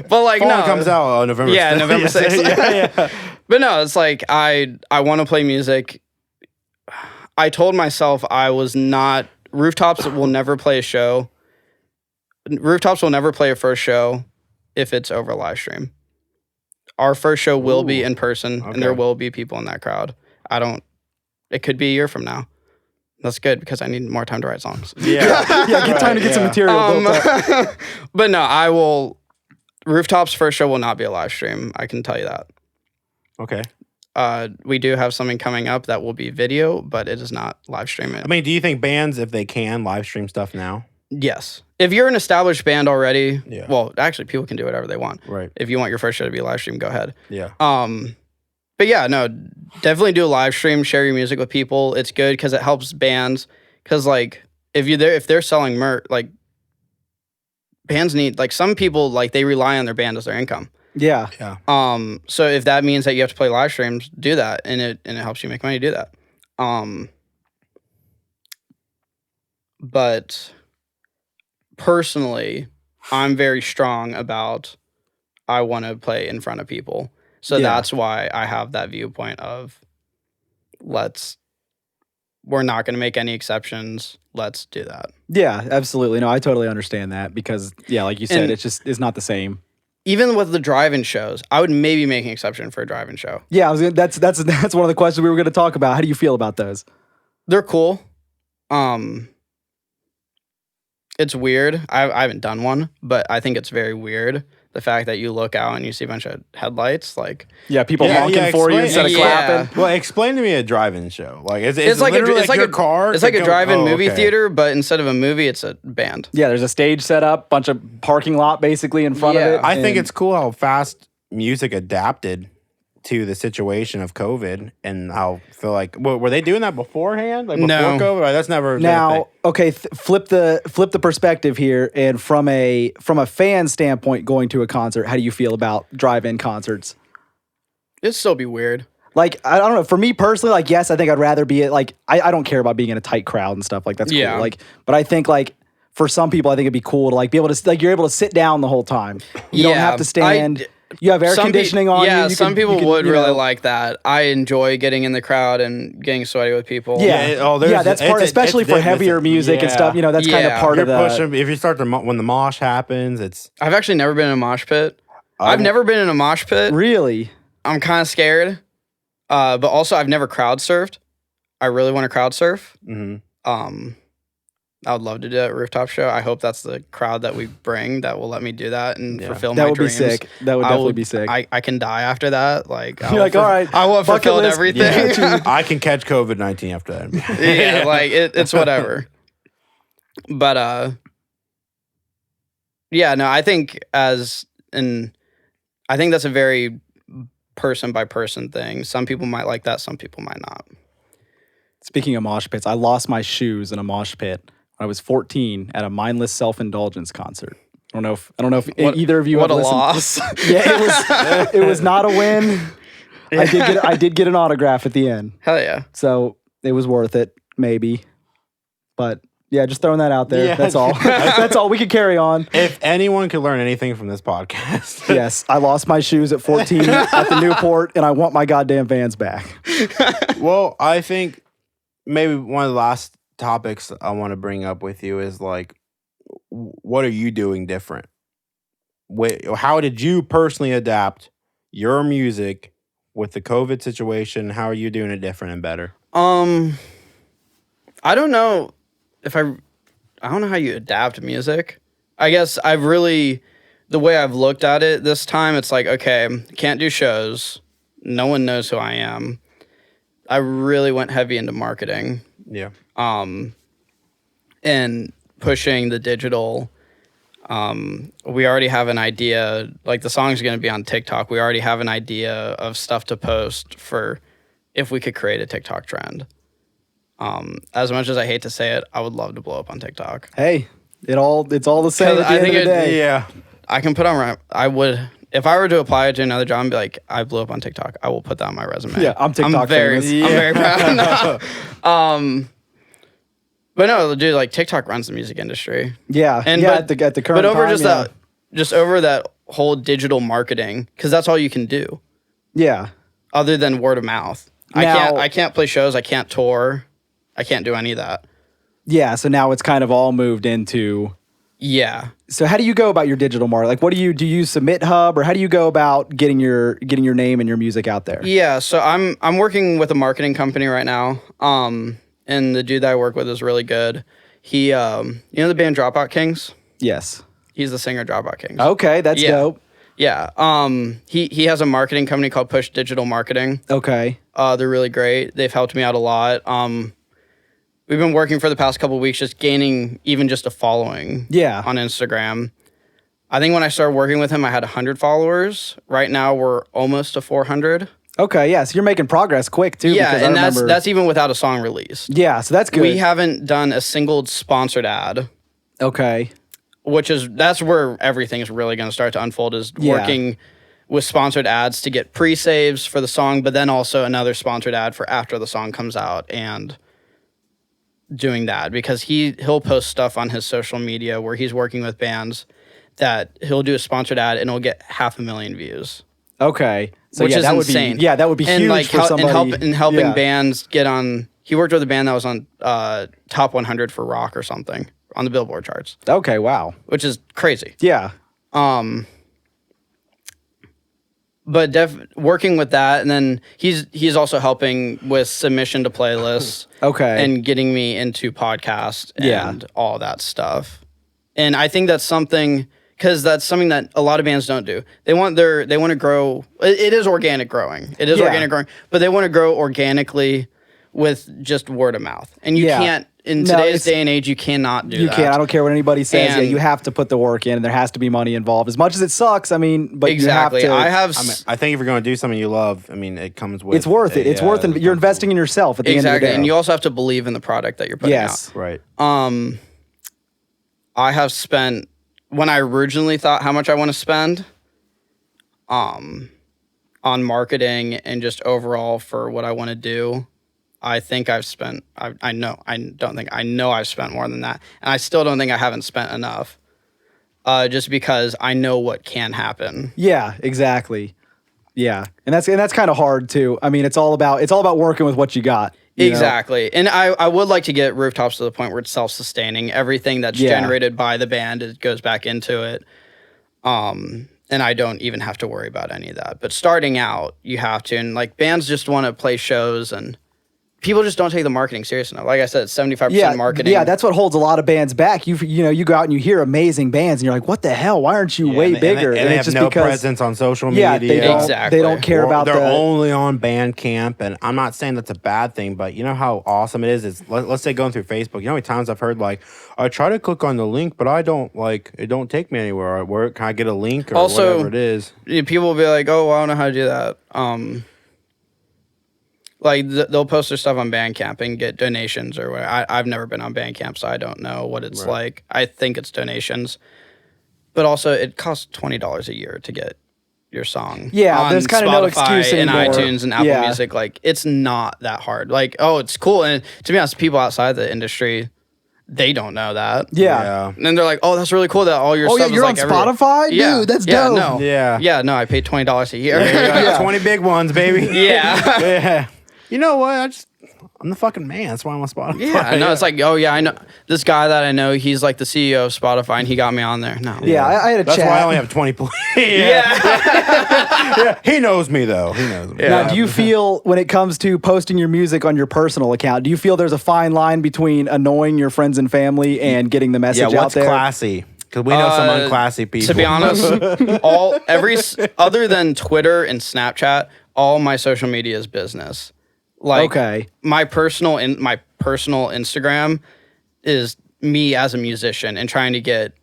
[SPEAKER 3] But like,
[SPEAKER 2] Fall comes out on November 6th.
[SPEAKER 3] Yeah, November 6th. Yeah. But no, it's like I want to play music. I told myself I was not. Rooftops will never play a show. Rooftops will never play a first show if it's over live stream. Our first show will be in person, and there will be people in that crowd. It could be a year from now. That's good because I need more time to write songs.
[SPEAKER 2] Yeah.
[SPEAKER 1] Get time to get some material built up.
[SPEAKER 3] But no, I will. Rooftops' first show will not be a live stream. I can tell you that.
[SPEAKER 2] Okay.
[SPEAKER 3] We do have something coming up that will be video, but it is not live streaming.
[SPEAKER 2] Do you think bands, if they can, live stream stuff now?
[SPEAKER 3] Yes. If you're an established band already,
[SPEAKER 2] Yeah.
[SPEAKER 3] well, actually, people can do whatever they want.
[SPEAKER 2] Right.
[SPEAKER 3] If you want your first show to be a live stream, go ahead.
[SPEAKER 2] Yeah.
[SPEAKER 3] But yeah, no, definitely do a live stream, share your music with people. It's good because it helps bands. Because like if they're selling merch, like bands need, like some people, like they rely on their band as their income.
[SPEAKER 1] Yeah.
[SPEAKER 2] Yeah.
[SPEAKER 3] So if that means that you have to play live streams, do that, and it helps you make money, do that. But personally, I'm very strong about I want to play in front of people. So that's why I have that viewpoint of we're not going to make any exceptions. Let's do that.
[SPEAKER 1] Yeah, absolutely. No, I totally understand that because, like you said, it's not the same.
[SPEAKER 3] Even with the drive-in shows, I would maybe make an exception for a drive-in show.
[SPEAKER 1] Yeah, that's one of the questions we were going to talk about. How do you feel about those?
[SPEAKER 3] They're cool. It's weird. I haven't done one, but I think it's very weird. The fact that you look out and you see a bunch of headlights, like
[SPEAKER 1] people honking for you instead of clapping.
[SPEAKER 2] Well, explain to me a drive-in show. Like it's
[SPEAKER 3] like
[SPEAKER 2] literally
[SPEAKER 3] it's like
[SPEAKER 2] your car.
[SPEAKER 3] It's like a drive-in movie theater, but instead of a movie, it's a band.
[SPEAKER 1] Yeah, there's a stage set up, bunch of parking lot basically in front of it.
[SPEAKER 2] I think it's cool how fast music adapted to the situation of COVID, and I feel like were they doing that beforehand? Like before COVID? Like, that's never
[SPEAKER 1] now. Okay, flip the perspective here, and from a fan standpoint, going to a concert, how do you feel about drive-in concerts?
[SPEAKER 3] It'd still be weird.
[SPEAKER 1] Like I don't know. For me personally, like yes, I think I'd rather be I don't care about being in a tight crowd and stuff like that's cool.
[SPEAKER 3] Yeah.
[SPEAKER 1] Like, but I think like for some people, I think it'd be cool to like be able to like you're able to sit down the whole time. You don't have to stand. You have air conditioning on.
[SPEAKER 3] Yeah,
[SPEAKER 1] you
[SPEAKER 3] some people would really like that. I enjoy getting in the crowd and getting sweaty with people.
[SPEAKER 1] Yeah, that's part, especially for heavier music and stuff. You know, that's kind of part of the.
[SPEAKER 2] Pushing, if you start when the mosh happens, it's.
[SPEAKER 3] I've actually never been in a mosh pit. I've never been in a mosh pit.
[SPEAKER 1] Really?
[SPEAKER 3] I'm kind of scared. But also, I've never crowd surfed. I really want to crowd surf.
[SPEAKER 2] Mm-hmm.
[SPEAKER 3] I would love to do that rooftop show. I hope that's the crowd that we bring that will let me do that and fulfill my dreams.
[SPEAKER 1] That would be sick. That would definitely be sick.
[SPEAKER 3] I can die after that. Like
[SPEAKER 1] you're like, all right,
[SPEAKER 3] I will have fulfilled everything.
[SPEAKER 2] Yeah, I can catch COVID-19 after that.
[SPEAKER 3] Yeah, like it's whatever. But no, I think I think that's a very person by person thing. Some people might like that. Some people might not.
[SPEAKER 1] Speaking of mosh pits, I lost my shoes in a mosh pit when I was 14 at a mindless self-indulgence concert. I don't know if either of you
[SPEAKER 3] have
[SPEAKER 1] listened.
[SPEAKER 3] What a loss.
[SPEAKER 1] Yeah, it was not a win. I did get an autograph at the end.
[SPEAKER 3] Hell yeah.
[SPEAKER 1] So it was worth it, maybe. But yeah, just throwing that out there.
[SPEAKER 2] Yeah.
[SPEAKER 1] That's all. That's all. We could carry on.
[SPEAKER 2] If anyone could learn anything from this podcast.
[SPEAKER 1] Yes, I lost my shoes at 14 at the Newport, and I want my goddamn Vans back.
[SPEAKER 2] Well, I think maybe one of the last topics I want to bring up with you is like, what are you doing different? How did you personally adapt your music with the COVID situation? How are you doing it different and better?
[SPEAKER 3] I don't know if I don't know how you adapt music. I guess the way I've looked at it this time, it's like, okay, can't do shows. No one knows who I am. I really went heavy into marketing.
[SPEAKER 2] Yeah.
[SPEAKER 3] And pushing the digital. We already have an idea, like the song's going to be on TikTok. We already have an idea of stuff to post for if we could create a TikTok trend. As much as I hate to say it, I would love to blow up on TikTok.
[SPEAKER 1] Hey, it's all the same at the end of the day.
[SPEAKER 2] Yeah.
[SPEAKER 3] I can put on, I would, if I were to apply to another job and be like, I blew up on TikTok, I will put that on my resume.
[SPEAKER 1] Yeah, I'm TikTok famous.
[SPEAKER 3] I'm very proud. But no, dude, like TikTok runs the music industry.
[SPEAKER 1] Yeah, at the current time.
[SPEAKER 3] But over just over that whole digital marketing, because that's all you can do.
[SPEAKER 1] Yeah.
[SPEAKER 3] Other than word of mouth. I can't play shows. I can't tour. I can't do any of that.
[SPEAKER 1] Yeah, so now it's kind of all moved into.
[SPEAKER 3] Yeah.
[SPEAKER 1] So how do you go about your digital marketing? Like, do you submit Hub, or how do you go about getting your name and your music out there?
[SPEAKER 3] Yeah, so I'm working with a marketing company right now. And the dude that I work with is really good. He, you know the band Dropout Kings?
[SPEAKER 1] Yes.
[SPEAKER 3] He's the singer of Dropout Kings.
[SPEAKER 1] Okay, that's dope.
[SPEAKER 3] Yeah. He has a marketing company called Push Digital Marketing.
[SPEAKER 1] Okay.
[SPEAKER 3] They're really great. They've helped me out a lot. we've been working for the past couple of weeks, just gaining even just a following on Instagram. I think when I started working with him, I had 100 followers. Right now, we're almost to 400.
[SPEAKER 1] Okay, yeah, so you're making progress quick, too.
[SPEAKER 3] Yeah, and that's even without a song released.
[SPEAKER 1] Yeah, so that's good.
[SPEAKER 3] We haven't done a single sponsored ad.
[SPEAKER 1] Okay.
[SPEAKER 3] That's where everything is really going to start to unfold, is working with sponsored ads to get pre-saves for the song, but then also another sponsored ad for after the song comes out, and doing that, because he'll post stuff on his social media where he's working with bands that he'll do a sponsored ad and it'll get 500,000 views.
[SPEAKER 1] Okay. So
[SPEAKER 3] which is
[SPEAKER 1] that
[SPEAKER 3] insane.
[SPEAKER 1] That would be huge
[SPEAKER 3] like
[SPEAKER 1] for somebody.
[SPEAKER 3] And helping bands get on. He worked with a band that was on top 100 for rock or something on the Billboard charts.
[SPEAKER 1] Okay, wow.
[SPEAKER 3] Which is crazy.
[SPEAKER 1] Yeah.
[SPEAKER 3] But working with that, and then he's also helping with submission to playlists.
[SPEAKER 1] Okay.
[SPEAKER 3] And getting me into podcasts and all that stuff. And I think that's something, because that's something that a lot of bands don't do. They want to grow. It is organic growing. It is organic growing, but they want to grow organically with just word of mouth. And you can't, in today's day and age, you cannot do that.
[SPEAKER 1] You can't. I don't care what anybody says. You have to put the work in, and there has to be money involved. As much as it sucks, I mean, but
[SPEAKER 3] exactly.
[SPEAKER 1] you have to.
[SPEAKER 2] I think if you're going to do something you love, I mean, it comes with.
[SPEAKER 1] It's worth it. It's worth it. You're investing in yourself at the end of the day.
[SPEAKER 3] And you also have to believe in the product that you're putting out.
[SPEAKER 2] Right.
[SPEAKER 3] I have spent, when I originally thought how much I want to spend on marketing and just overall for what I want to do, I think I've spent, I know I've spent more than that. And I still don't think I haven't spent enough, just because I know what can happen.
[SPEAKER 1] Yeah, exactly. Yeah. And that's kind of hard too. I mean, it's all about working with what you got.
[SPEAKER 3] Exactly. And I would like to get Rooftops to the point where it's self-sustaining. Everything that's generated by the band, it goes back into it. And I don't even have to worry about any of that. But starting out, you have to. And like bands just want to play shows, and people just don't take the marketing serious enough. Like I said, it's 75% marketing.
[SPEAKER 1] Yeah, that's what holds a lot of bands back. You go out and you hear amazing bands, and you're like, what the hell? Why aren't you way bigger?
[SPEAKER 2] And they have no presence on social media.
[SPEAKER 1] They don't care about
[SPEAKER 2] They're only on Bandcamp, and I'm not saying that's a bad thing, but you know how awesome it is? Let's say going through Facebook. You know how many times I've heard, like, I try to click on the link, but I don't, like, it don't take me anywhere. Where can I get a link or whatever it is?
[SPEAKER 3] People will be like, oh, I don't know how to do that. Like, they'll post their stuff on Bandcamp and get donations or whatever. I've never been on Bandcamp, so I don't know what it's like. I think it's donations. But also, it costs $20 a year to get your song.
[SPEAKER 1] Yeah, there's kind of no excuse anymore.
[SPEAKER 3] And iTunes and Apple Music. Like, it's not that hard. Like, oh, it's cool. And to be honest, people outside the industry, they don't know that.
[SPEAKER 1] Yeah.
[SPEAKER 3] And then they're like, oh, that's really cool that all your stuff
[SPEAKER 1] you're
[SPEAKER 3] is like
[SPEAKER 1] on Spotify? Dude, that's dope.
[SPEAKER 3] No.
[SPEAKER 2] Yeah.
[SPEAKER 3] No, I paid $20 a year.
[SPEAKER 2] 20 big ones, baby.
[SPEAKER 3] Yeah.
[SPEAKER 2] You know what? I'm the fucking man. That's why I'm on Spotify.
[SPEAKER 3] Yeah, no, it's like, oh yeah, I know this guy that I know. He's like the CEO of Spotify, and he got me on there. No,
[SPEAKER 1] yeah, I had a
[SPEAKER 2] That's
[SPEAKER 1] chat.
[SPEAKER 2] why I only have 20. Yeah, he knows me though. He knows me.
[SPEAKER 3] Yeah.
[SPEAKER 1] Now, do you feel when it comes to posting your music on your personal account, do you feel there's a fine line between annoying your friends and family and getting the message out there?
[SPEAKER 2] Classy? Because we know some unclassy people.
[SPEAKER 3] To be honest, other than Twitter and Snapchat, all my social media is business. Like, my personal Instagram is me as a musician and trying to get,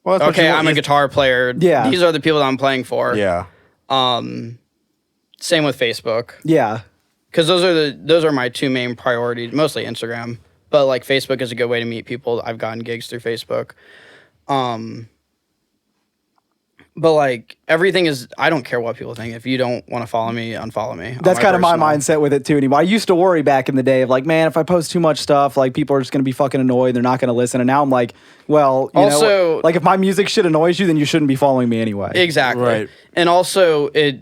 [SPEAKER 3] I'm a guitar player.
[SPEAKER 1] Yeah.
[SPEAKER 3] These are the people that I'm playing for.
[SPEAKER 2] Yeah.
[SPEAKER 3] Same with Facebook.
[SPEAKER 1] Yeah.
[SPEAKER 3] Because those are my two main priorities, mostly Instagram. But like Facebook is a good way to meet people. I've gotten gigs through Facebook. But like everything is, I don't care what people think. If you don't want to follow me, unfollow me.
[SPEAKER 1] That's kind of my mindset with it too anymore. I used to worry back in the day of like, man, if I post too much stuff, like people are just going to be fucking annoyed. They're not going to listen. And now I'm like, well, you know, like if my music shit annoys you, then you shouldn't be following me anyway.
[SPEAKER 3] Exactly.
[SPEAKER 2] Right.
[SPEAKER 3] And also I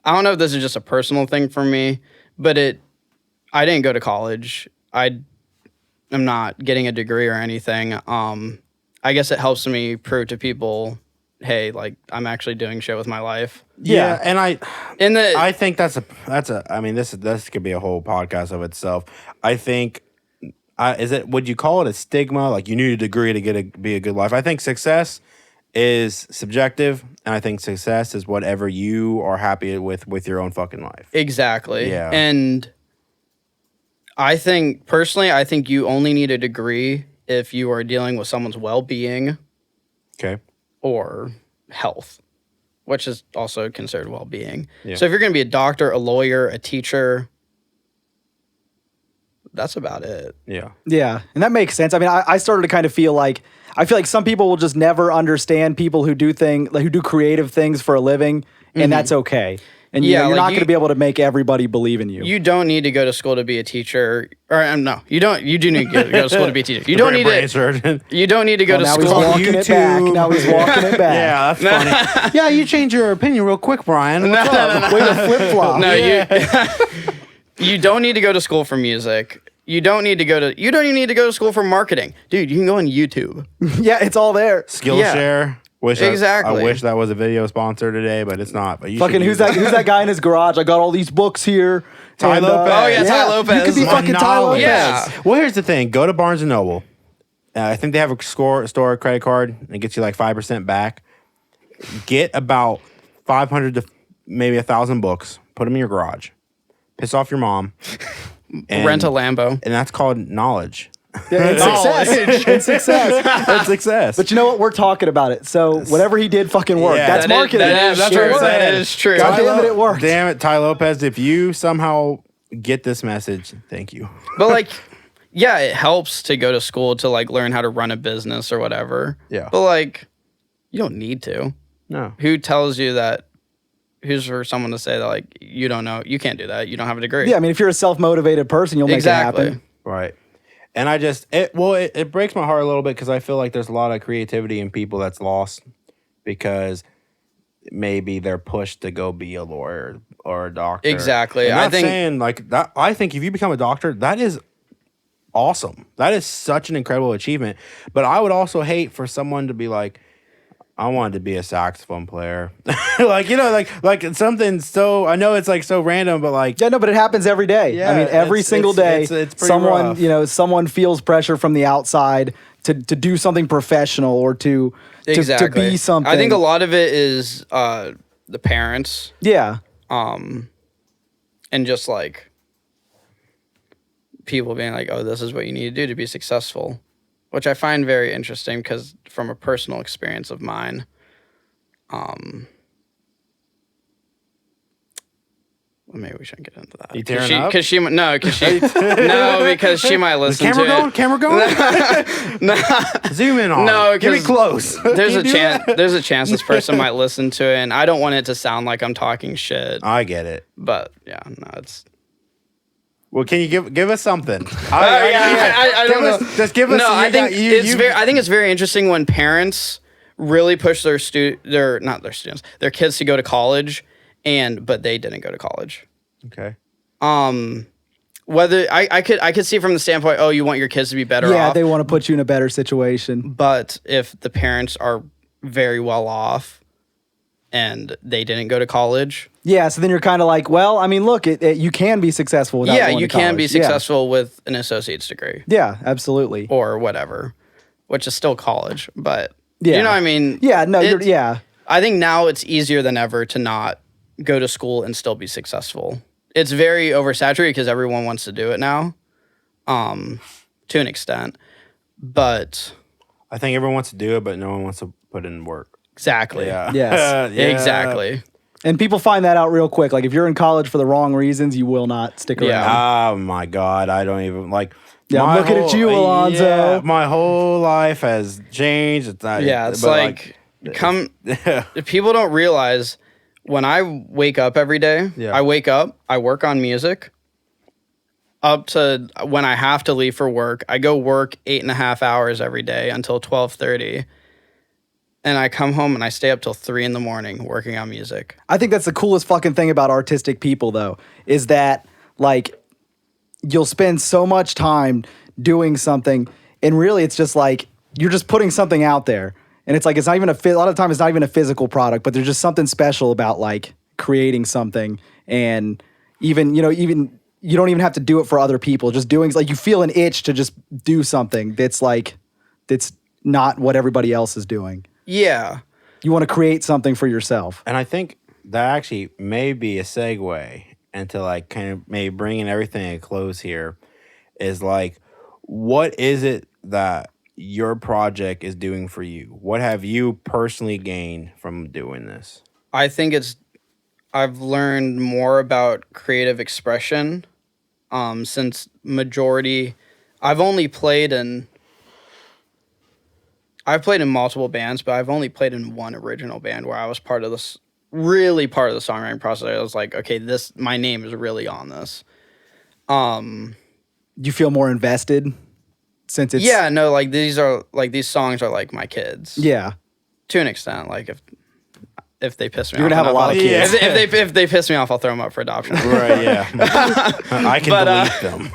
[SPEAKER 3] don't know if this is just a personal thing for me, but I didn't go to college. I'm not getting a degree or anything. I guess it helps me prove to people, hey, like I'm actually doing shit with my life.
[SPEAKER 2] Yeah, and I think that's a. I mean, this could be a whole podcast of itself. I think, would you call it a stigma? Like you need a degree to be a good life. I think success is subjective, and I think success is whatever you are happy with your own fucking life.
[SPEAKER 3] Exactly.
[SPEAKER 2] Yeah.
[SPEAKER 3] And I think you only need a degree if you are dealing with someone's well-being.
[SPEAKER 2] Okay.
[SPEAKER 3] Or health, which is also considered well-being.
[SPEAKER 2] Yeah.
[SPEAKER 3] So if you're going to be a doctor, a lawyer, a teacher, that's about it.
[SPEAKER 2] Yeah.
[SPEAKER 1] Yeah, and that makes sense. I mean, I started to kind of feel like some people will just never understand people who do creative things for a living, and that's okay. And you're not going to be able to make everybody believe in you.
[SPEAKER 3] You don't need to go to school to be a teacher. Or no, you don't. You do need to go to school to be a teacher. You don't need to. You don't need to go to
[SPEAKER 1] now
[SPEAKER 3] school.
[SPEAKER 1] He's walking it back. Now he's walking it back.
[SPEAKER 2] Yeah, that's funny. Yeah, you changed your opinion real quick, Bryan. What's up?
[SPEAKER 1] Way to flip flop.
[SPEAKER 3] No, you don't need to go to school for music. You don't even need to go to school for marketing. Dude, you can go on YouTube.
[SPEAKER 1] Yeah, it's all there.
[SPEAKER 2] Skillshare.
[SPEAKER 3] Exactly.
[SPEAKER 2] I wish that was a video sponsor today, but it's not. But you
[SPEAKER 1] fucking who's that guy in his garage? I got all these books here.
[SPEAKER 2] Ty Lopez.
[SPEAKER 3] Oh yeah, Ty Lopez.
[SPEAKER 1] You could be fucking Ty Lopez.
[SPEAKER 3] Yeah.
[SPEAKER 2] Well, here's the thing. Go to Barnes & Noble. I think they have a store credit card. It gets you like 5% back. Get about 500 to maybe 1,000 books. Put them in your garage. Piss off your mom.
[SPEAKER 3] Rent a Lambo.
[SPEAKER 2] And that's called knowledge.
[SPEAKER 1] Yeah, it's success. It's success.
[SPEAKER 2] That's success.
[SPEAKER 1] But you know what? We're talking about it. So whatever he did fucking worked.
[SPEAKER 2] Yeah.
[SPEAKER 1] That's marketing.
[SPEAKER 2] That's what I'm saying.
[SPEAKER 3] That is true.
[SPEAKER 1] God damn it, it worked.
[SPEAKER 2] Damn it, Ty Lopez. If you somehow get this message, thank you.
[SPEAKER 3] But like, yeah, it helps to go to school to like learn how to run a business or whatever.
[SPEAKER 2] Yeah.
[SPEAKER 3] But like, you don't need to.
[SPEAKER 2] No.
[SPEAKER 3] Who tells you that? Who's for someone to say that like you don't know? You can't do that. You don't have a degree.
[SPEAKER 1] Yeah, I mean, if you're a self-motivated person, you'll make it happen.
[SPEAKER 2] Right. And it breaks my heart a little bit because I feel like there's a lot of creativity in people that's lost because maybe they're pushed to go be a lawyer or a doctor.
[SPEAKER 3] Exactly.
[SPEAKER 2] I'm not saying like that. I think if you become a doctor, that is awesome. That is such an incredible achievement. But I would also hate for someone to be like, I wanted to be a saxophone player. like something so, I know it's like so random, but like.
[SPEAKER 1] Yeah, no, but it happens every day.
[SPEAKER 2] Yeah,
[SPEAKER 1] I mean, every single day,
[SPEAKER 2] it's
[SPEAKER 1] someone,
[SPEAKER 2] rough.
[SPEAKER 1] Someone feels pressure from the outside to do something professional or to be something.
[SPEAKER 3] I think a lot of it is the parents.
[SPEAKER 1] Yeah.
[SPEAKER 3] And just like people being like, oh, this is what you need to do to be successful. Which I find very interesting because from a personal experience of mine, maybe we shouldn't get into that.
[SPEAKER 2] You tearing up?
[SPEAKER 3] Because she might listen to it.
[SPEAKER 2] Camera going?
[SPEAKER 3] No.
[SPEAKER 2] Zoom in on
[SPEAKER 3] No,
[SPEAKER 2] it. Give me close.
[SPEAKER 3] There's a chance this person might listen to it, and I don't want it to sound like I'm talking shit.
[SPEAKER 2] I get it.
[SPEAKER 3] But yeah, no, it's.
[SPEAKER 2] Well, can you give us something?
[SPEAKER 3] I don't know.
[SPEAKER 2] Just give us.
[SPEAKER 3] No, I think it's very interesting when parents really push their kids to go to college, but they didn't go to college.
[SPEAKER 2] Okay.
[SPEAKER 3] Whether I could see from the standpoint, oh, you want your kids to be better off.
[SPEAKER 1] Yeah, they want to put you in a better situation.
[SPEAKER 3] But if the parents are very well off and they didn't go to college.
[SPEAKER 1] Yeah, so then you're kind of like, well, I mean, look, you can be successful without going to college.
[SPEAKER 3] You can be successful with an associate's degree.
[SPEAKER 1] Yeah, absolutely.
[SPEAKER 3] Or whatever, which is still college, but
[SPEAKER 1] yeah.
[SPEAKER 3] You know what I mean?
[SPEAKER 1] Yeah, no,
[SPEAKER 3] I think now it's easier than ever to not go to school and still be successful. It's very oversaturated because everyone wants to do it now, to an extent. But
[SPEAKER 2] I think everyone wants to do it, but no one wants to put in work.
[SPEAKER 3] Exactly.
[SPEAKER 2] Yeah.
[SPEAKER 1] Yes.
[SPEAKER 2] Yeah.
[SPEAKER 3] Exactly.
[SPEAKER 1] And people find that out real quick. Like if you're in college for the wrong reasons, you will not stick around.
[SPEAKER 3] Yeah.
[SPEAKER 2] Oh my God. I don't even like.
[SPEAKER 1] Yeah, I'm looking at you, Alonzo.
[SPEAKER 2] Yeah, my whole life has changed. It's not,
[SPEAKER 3] it's like people don't realize when I wake up every day, I wake up, I work on music up to when I have to leave for work. I go work 8.5 hours every day until 12:30. And I come home and I stay up till 3 a.m. working on music.
[SPEAKER 1] I think that's the coolest fucking thing about artistic people, though, is that like you'll spend so much time doing something, and really it's just like you're just putting something out there, and it's like it's not even a lot of the time it's not even a physical product, but there's just something special about like creating something, and even you don't even have to do it for other people. Just doing like you feel an itch to just do something that's not what everybody else is doing.
[SPEAKER 3] Yeah.
[SPEAKER 1] You want to create something for yourself.
[SPEAKER 2] And I think that actually may be a segue into like kind of maybe bringing everything to a close here is like, what is it that your project is doing for you? What have you personally gained from doing this?
[SPEAKER 3] I think I've learned more about creative expression since majority. I've played in multiple bands, but I've only played in one original band where I was part of the songwriting process. I was like, okay, my name is really on this.
[SPEAKER 1] You feel more invested since it's
[SPEAKER 3] like these songs are like my kids.
[SPEAKER 1] Yeah.
[SPEAKER 3] To an extent, like if they piss me off,
[SPEAKER 1] you're gonna have a lot of kids.
[SPEAKER 3] If they piss me off, I'll throw them up for adoption.
[SPEAKER 2] Right? Yeah. I can delete them.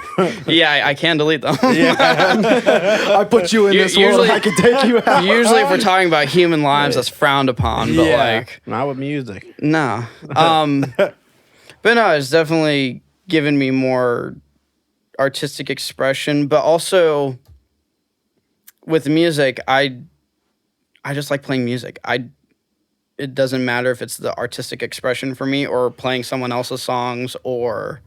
[SPEAKER 3] Yeah, I can delete them.
[SPEAKER 1] I put you in this world. I can take you out.
[SPEAKER 3] Usually, if we're talking about human lives, that's frowned upon. But like,
[SPEAKER 2] not with music.
[SPEAKER 3] No. But no, it's definitely given me more artistic expression. But also with music, I just like playing music. It doesn't matter if it's the artistic expression for me or playing someone else's songs or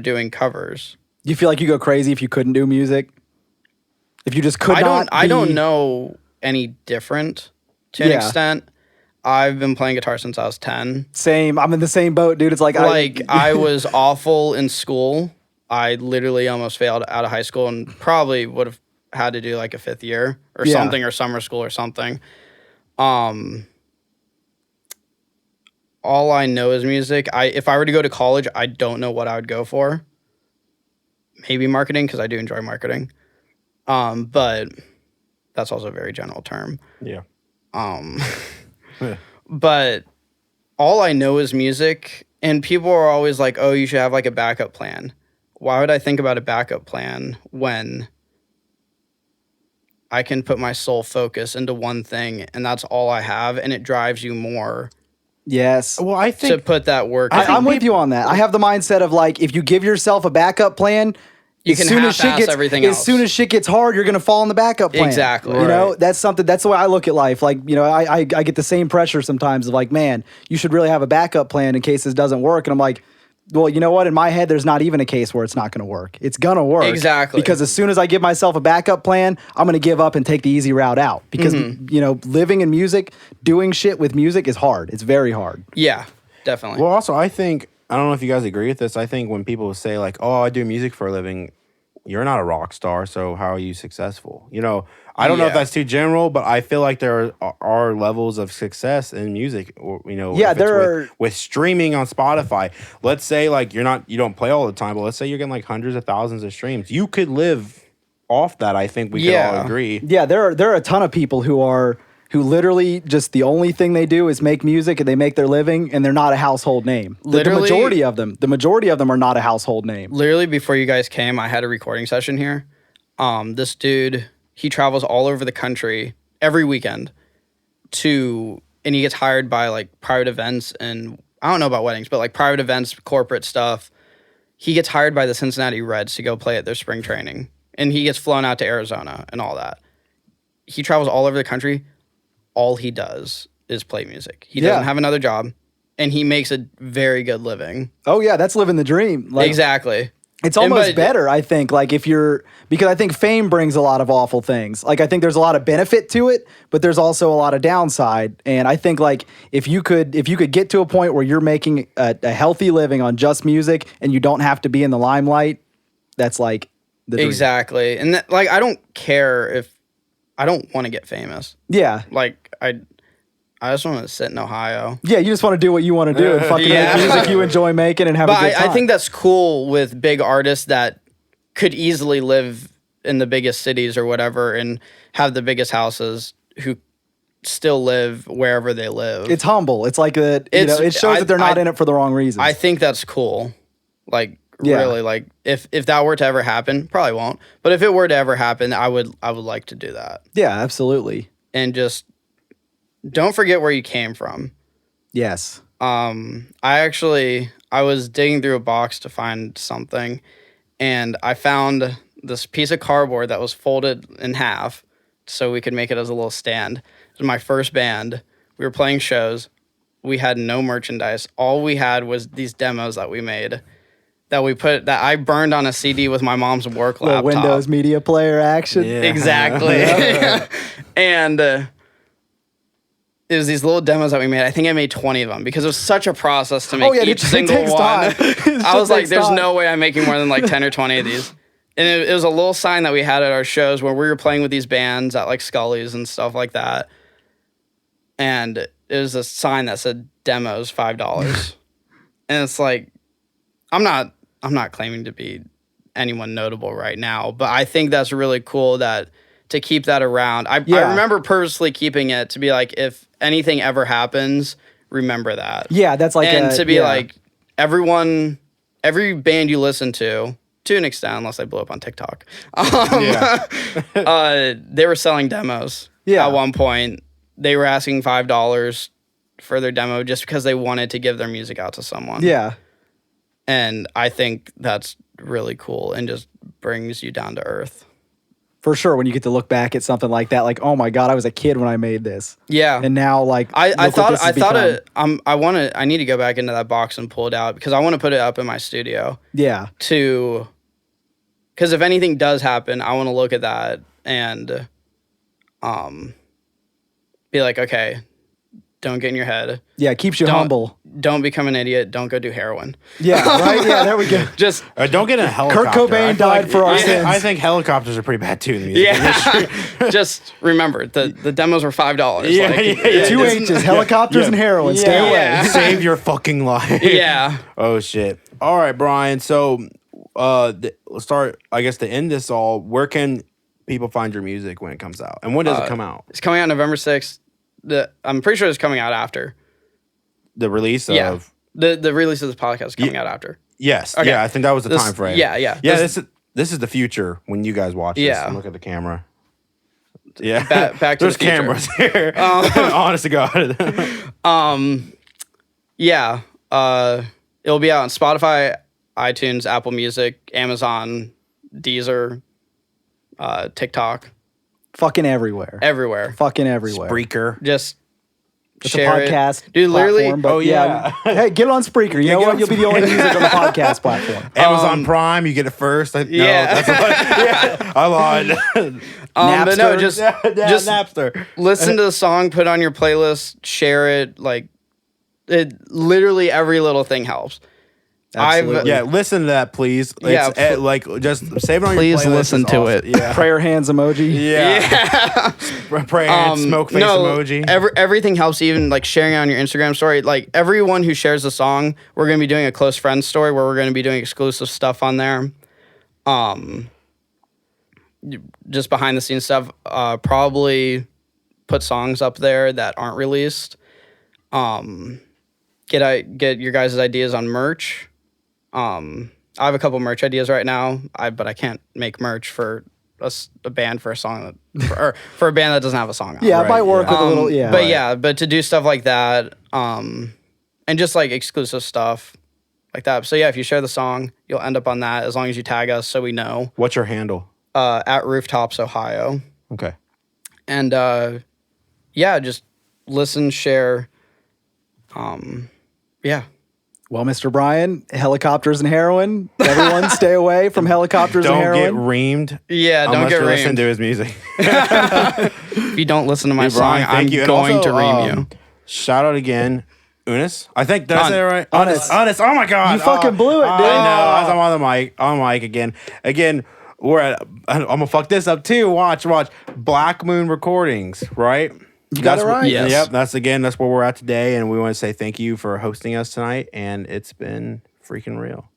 [SPEAKER 3] doing covers.
[SPEAKER 1] You feel like you go crazy if you couldn't do music? If you just could
[SPEAKER 3] I don't know any different to an extent. I've been playing guitar since I was 10.
[SPEAKER 1] Same. I'm in the same boat, dude. It's like
[SPEAKER 3] I was awful in school. I literally almost failed out of high school and probably would have had to do like a 5th year or something, or summer school or something. All I know is music. If I were to go to college, I don't know what I would go for. Maybe marketing, because I do enjoy marketing. But that's also a very general term.
[SPEAKER 2] Yeah.
[SPEAKER 3] But all I know is music, and people are always like, oh, you should have like a backup plan. Why would I think about a backup plan when I can put my sole focus into one thing and that's all I have, and it drives you more.
[SPEAKER 1] Yes.
[SPEAKER 2] Well, I think
[SPEAKER 3] to put that work.
[SPEAKER 1] I'm with you on that. I have the mindset of like, if you give yourself a backup plan,
[SPEAKER 3] you can half-ass everything else.
[SPEAKER 1] As soon as shit gets hard, you're going to fall in the backup plan.
[SPEAKER 3] Exactly.
[SPEAKER 1] You know, that's the way I look at life. Like, you know, I get the same pressure sometimes of like, man, you should really have a backup plan in case this doesn't work. And I'm like, well, you know what? In my head, there's not even a case where it's not going to work. It's going to work.
[SPEAKER 3] Exactly.
[SPEAKER 1] Because as soon as I give myself a backup plan, I'm going to give up and take the easy route out. Because, you know, living in music, doing shit with music is hard. It's very hard.
[SPEAKER 3] Yeah, definitely.
[SPEAKER 2] Well, also, I think, I don't know if you guys agree with this. I think when people say like, oh, I do music for a living, you're not a rock star, so how are you successful? You know, I don't know if that's too general, but I feel like there are levels of success in music. Or, you know, with streaming on Spotify. Let's say like you don't play all the time, but let's say you're getting like hundreds of thousands of streams. You could live off that. I think we could all agree.
[SPEAKER 1] Yeah, there are a ton of people who literally just the only thing they do is make music and they make their living and they're not a household name. The majority of them are not a household name.
[SPEAKER 3] Literally before you guys came, I had a recording session here. This dude, he travels all over the country every weekend and he gets hired by like private events, and I don't know about weddings, but like private events, corporate stuff. He gets hired by the Cincinnati Reds to go play at their spring training, and he gets flown out to Arizona and all that. He travels all over the country. All he does is play music. He doesn't have another job, and he makes a very good living.
[SPEAKER 1] Oh yeah, that's living the dream. Like,
[SPEAKER 3] exactly.
[SPEAKER 1] It's almost better, I think, like because I think fame brings a lot of awful things. Like I think there's a lot of benefit to it, but there's also a lot of downside. And I think like if you could get to a point where you're making a healthy living on just music and you don't have to be in the limelight, that's like the dream.
[SPEAKER 3] Exactly. And like I don't care if I don't want to get famous.
[SPEAKER 1] Yeah.
[SPEAKER 3] Like I just want to sit in Ohio.
[SPEAKER 1] Yeah, you just want to do what you want to do and fucking make music you enjoy making and have a good time.
[SPEAKER 3] I think that's cool with big artists that could easily live in the biggest cities or whatever and have the biggest houses who still live wherever they live.
[SPEAKER 1] It's humble. It's like it shows that they're not in it for the wrong reasons.
[SPEAKER 3] I think that's cool. Like really, like if that were to ever happen, probably won't. But if it were to ever happen, I would like to do that.
[SPEAKER 1] Yeah, absolutely.
[SPEAKER 3] And just don't forget where you came from.
[SPEAKER 1] Yes.
[SPEAKER 3] I was digging through a box to find something, and I found this piece of cardboard that was folded in half so we could make it as a little stand. It was my first band. We were playing shows. we had no merchandise. All we had was these demos that we made that I burned on a CD with my mom's work laptop.
[SPEAKER 1] Windows Media Player action.
[SPEAKER 2] Yeah.
[SPEAKER 3] Exactly. And it was these little demos that we made. I think I made 20 of them because it was such a process to make each single one. I was like, there's no way I'm making more than like 10 or 20 of these. And it was a little sign that we had at our shows where we were playing with these bands at like Scully's and stuff like that. And it was a sign that said demos $5. And it's like, I'm not claiming to be anyone notable right now, but I think that's really cool to keep that around. I remember purposely keeping it to be like, if anything ever happens, remember that.
[SPEAKER 1] Yeah, that's like,
[SPEAKER 3] and to be like, every band you listen to an extent, unless they blow up on TikTok, they were selling demos. At one point, they were asking $5 for their demo just because they wanted to give their music out to someone.
[SPEAKER 1] Yeah.
[SPEAKER 3] And I think that's really cool and just brings you down to earth.
[SPEAKER 1] For sure, when you get to look back at something like that, like, oh my God, I was a kid when I made this.
[SPEAKER 3] Yeah.
[SPEAKER 1] And now, like,
[SPEAKER 3] I need to go back into that box and pull it out because I want to put it up in my studio.
[SPEAKER 1] Yeah.
[SPEAKER 3] Because if anything does happen, I want to look at that and be like, okay, don't get in your head.
[SPEAKER 1] Yeah, it keeps you humble.
[SPEAKER 3] Don't become an idiot. Don't go do heroin.
[SPEAKER 1] Yeah, right? Yeah, there we go.
[SPEAKER 3] Just
[SPEAKER 2] don't get in a helicopter.
[SPEAKER 1] Kurt Cobain died for our sins.
[SPEAKER 2] I think helicopters are pretty bad too in the music industry.
[SPEAKER 3] Just remember, the demos were $5.
[SPEAKER 2] Yeah,
[SPEAKER 1] 2 H's, helicopters and heroin. Stay away.
[SPEAKER 2] Save your fucking life.
[SPEAKER 3] Yeah.
[SPEAKER 2] Oh, shit. All right, Bryan. So, let's start, I guess, to end this all. Where can people find your music when it comes out? And when does it come out?
[SPEAKER 3] It's coming out November 6th. I'm pretty sure it's coming out after.
[SPEAKER 2] The release of...
[SPEAKER 3] The release of this podcast is coming out after.
[SPEAKER 2] Yes.
[SPEAKER 3] Okay.
[SPEAKER 2] Yeah, I think that was the time frame.
[SPEAKER 3] Yeah.
[SPEAKER 2] Yeah, this is the future when you guys watch this.
[SPEAKER 3] Yeah.
[SPEAKER 2] Look at the camera. Yeah.
[SPEAKER 3] Back to
[SPEAKER 2] There's
[SPEAKER 3] the future.
[SPEAKER 2] cameras here. Honest to God.
[SPEAKER 3] Yeah. It'll be out on Spotify, iTunes, Apple Music, Amazon, Deezer, TikTok.
[SPEAKER 1] Fucking everywhere.
[SPEAKER 3] Everywhere.
[SPEAKER 1] Fucking everywhere.
[SPEAKER 2] Spreaker.
[SPEAKER 3] Just
[SPEAKER 1] It's
[SPEAKER 3] share
[SPEAKER 1] a podcast
[SPEAKER 3] it. Dude, literally.
[SPEAKER 1] platform, but
[SPEAKER 2] yeah.
[SPEAKER 1] Hey, get it on Spreaker. You know what? You'll be the only music on the podcast platform.
[SPEAKER 2] Amazon Prime, you get it first.
[SPEAKER 3] Yeah.
[SPEAKER 2] I lied.
[SPEAKER 3] But no, just
[SPEAKER 2] Napster.
[SPEAKER 3] listen to the song, put it on your playlist, share it. Like, literally every little thing helps.
[SPEAKER 1] Absolutely.
[SPEAKER 2] Yeah, listen to that, please.
[SPEAKER 3] Yeah,
[SPEAKER 2] It's, just save it on
[SPEAKER 3] please
[SPEAKER 2] your playlist.
[SPEAKER 3] listen
[SPEAKER 2] It's
[SPEAKER 3] to
[SPEAKER 2] awesome.
[SPEAKER 3] it.
[SPEAKER 2] Yeah.
[SPEAKER 1] Prayer hands emoji.
[SPEAKER 2] Yeah. Prayer hands, smoke face emoji.
[SPEAKER 3] Everything helps, even like sharing it on your Instagram story. Like, everyone who shares the song, we're going to be doing a close friends story where we're going to be doing exclusive stuff on there. Just behind the scenes stuff. Probably put songs up there that aren't released. Get your guys' ideas on merch. I have a couple merch ideas right now, but I can't make merch for a band for a song or for a band that doesn't have a song on.
[SPEAKER 1] Yeah, it might work with a little. Yeah,
[SPEAKER 3] but but to do stuff like that, and just like exclusive stuff like that. So yeah, if you share the song, you'll end up on that as long as you tag us so we know.
[SPEAKER 2] What's your handle?
[SPEAKER 3] At Rooftops, Ohio.
[SPEAKER 2] Okay.
[SPEAKER 3] And just listen, share. Yeah.
[SPEAKER 1] Well, Mr. Bryan, helicopters and heroin. Everyone stay away from helicopters and heroin.
[SPEAKER 2] Don't get reamed.
[SPEAKER 3] Yeah, don't get
[SPEAKER 2] listen
[SPEAKER 3] reamed.
[SPEAKER 2] to his music.
[SPEAKER 3] If you don't listen to my song,
[SPEAKER 2] Bryan,
[SPEAKER 3] I'm
[SPEAKER 2] thank you. And
[SPEAKER 3] going
[SPEAKER 2] also,
[SPEAKER 3] to ream you.
[SPEAKER 2] Shout out again, Unis. I think did I say it right?
[SPEAKER 1] Unis.
[SPEAKER 2] Unis. Oh my God!
[SPEAKER 1] You fucking blew it, dude.
[SPEAKER 2] I know. I'm on the mic again. We're at. I'm gonna fuck this up too. Watch. Black Moon Recordings. Right.
[SPEAKER 1] You got it right.
[SPEAKER 3] Yes.
[SPEAKER 2] Yep. That's where we're at today, and we want to say thank you for hosting us tonight. And it's been freaking real.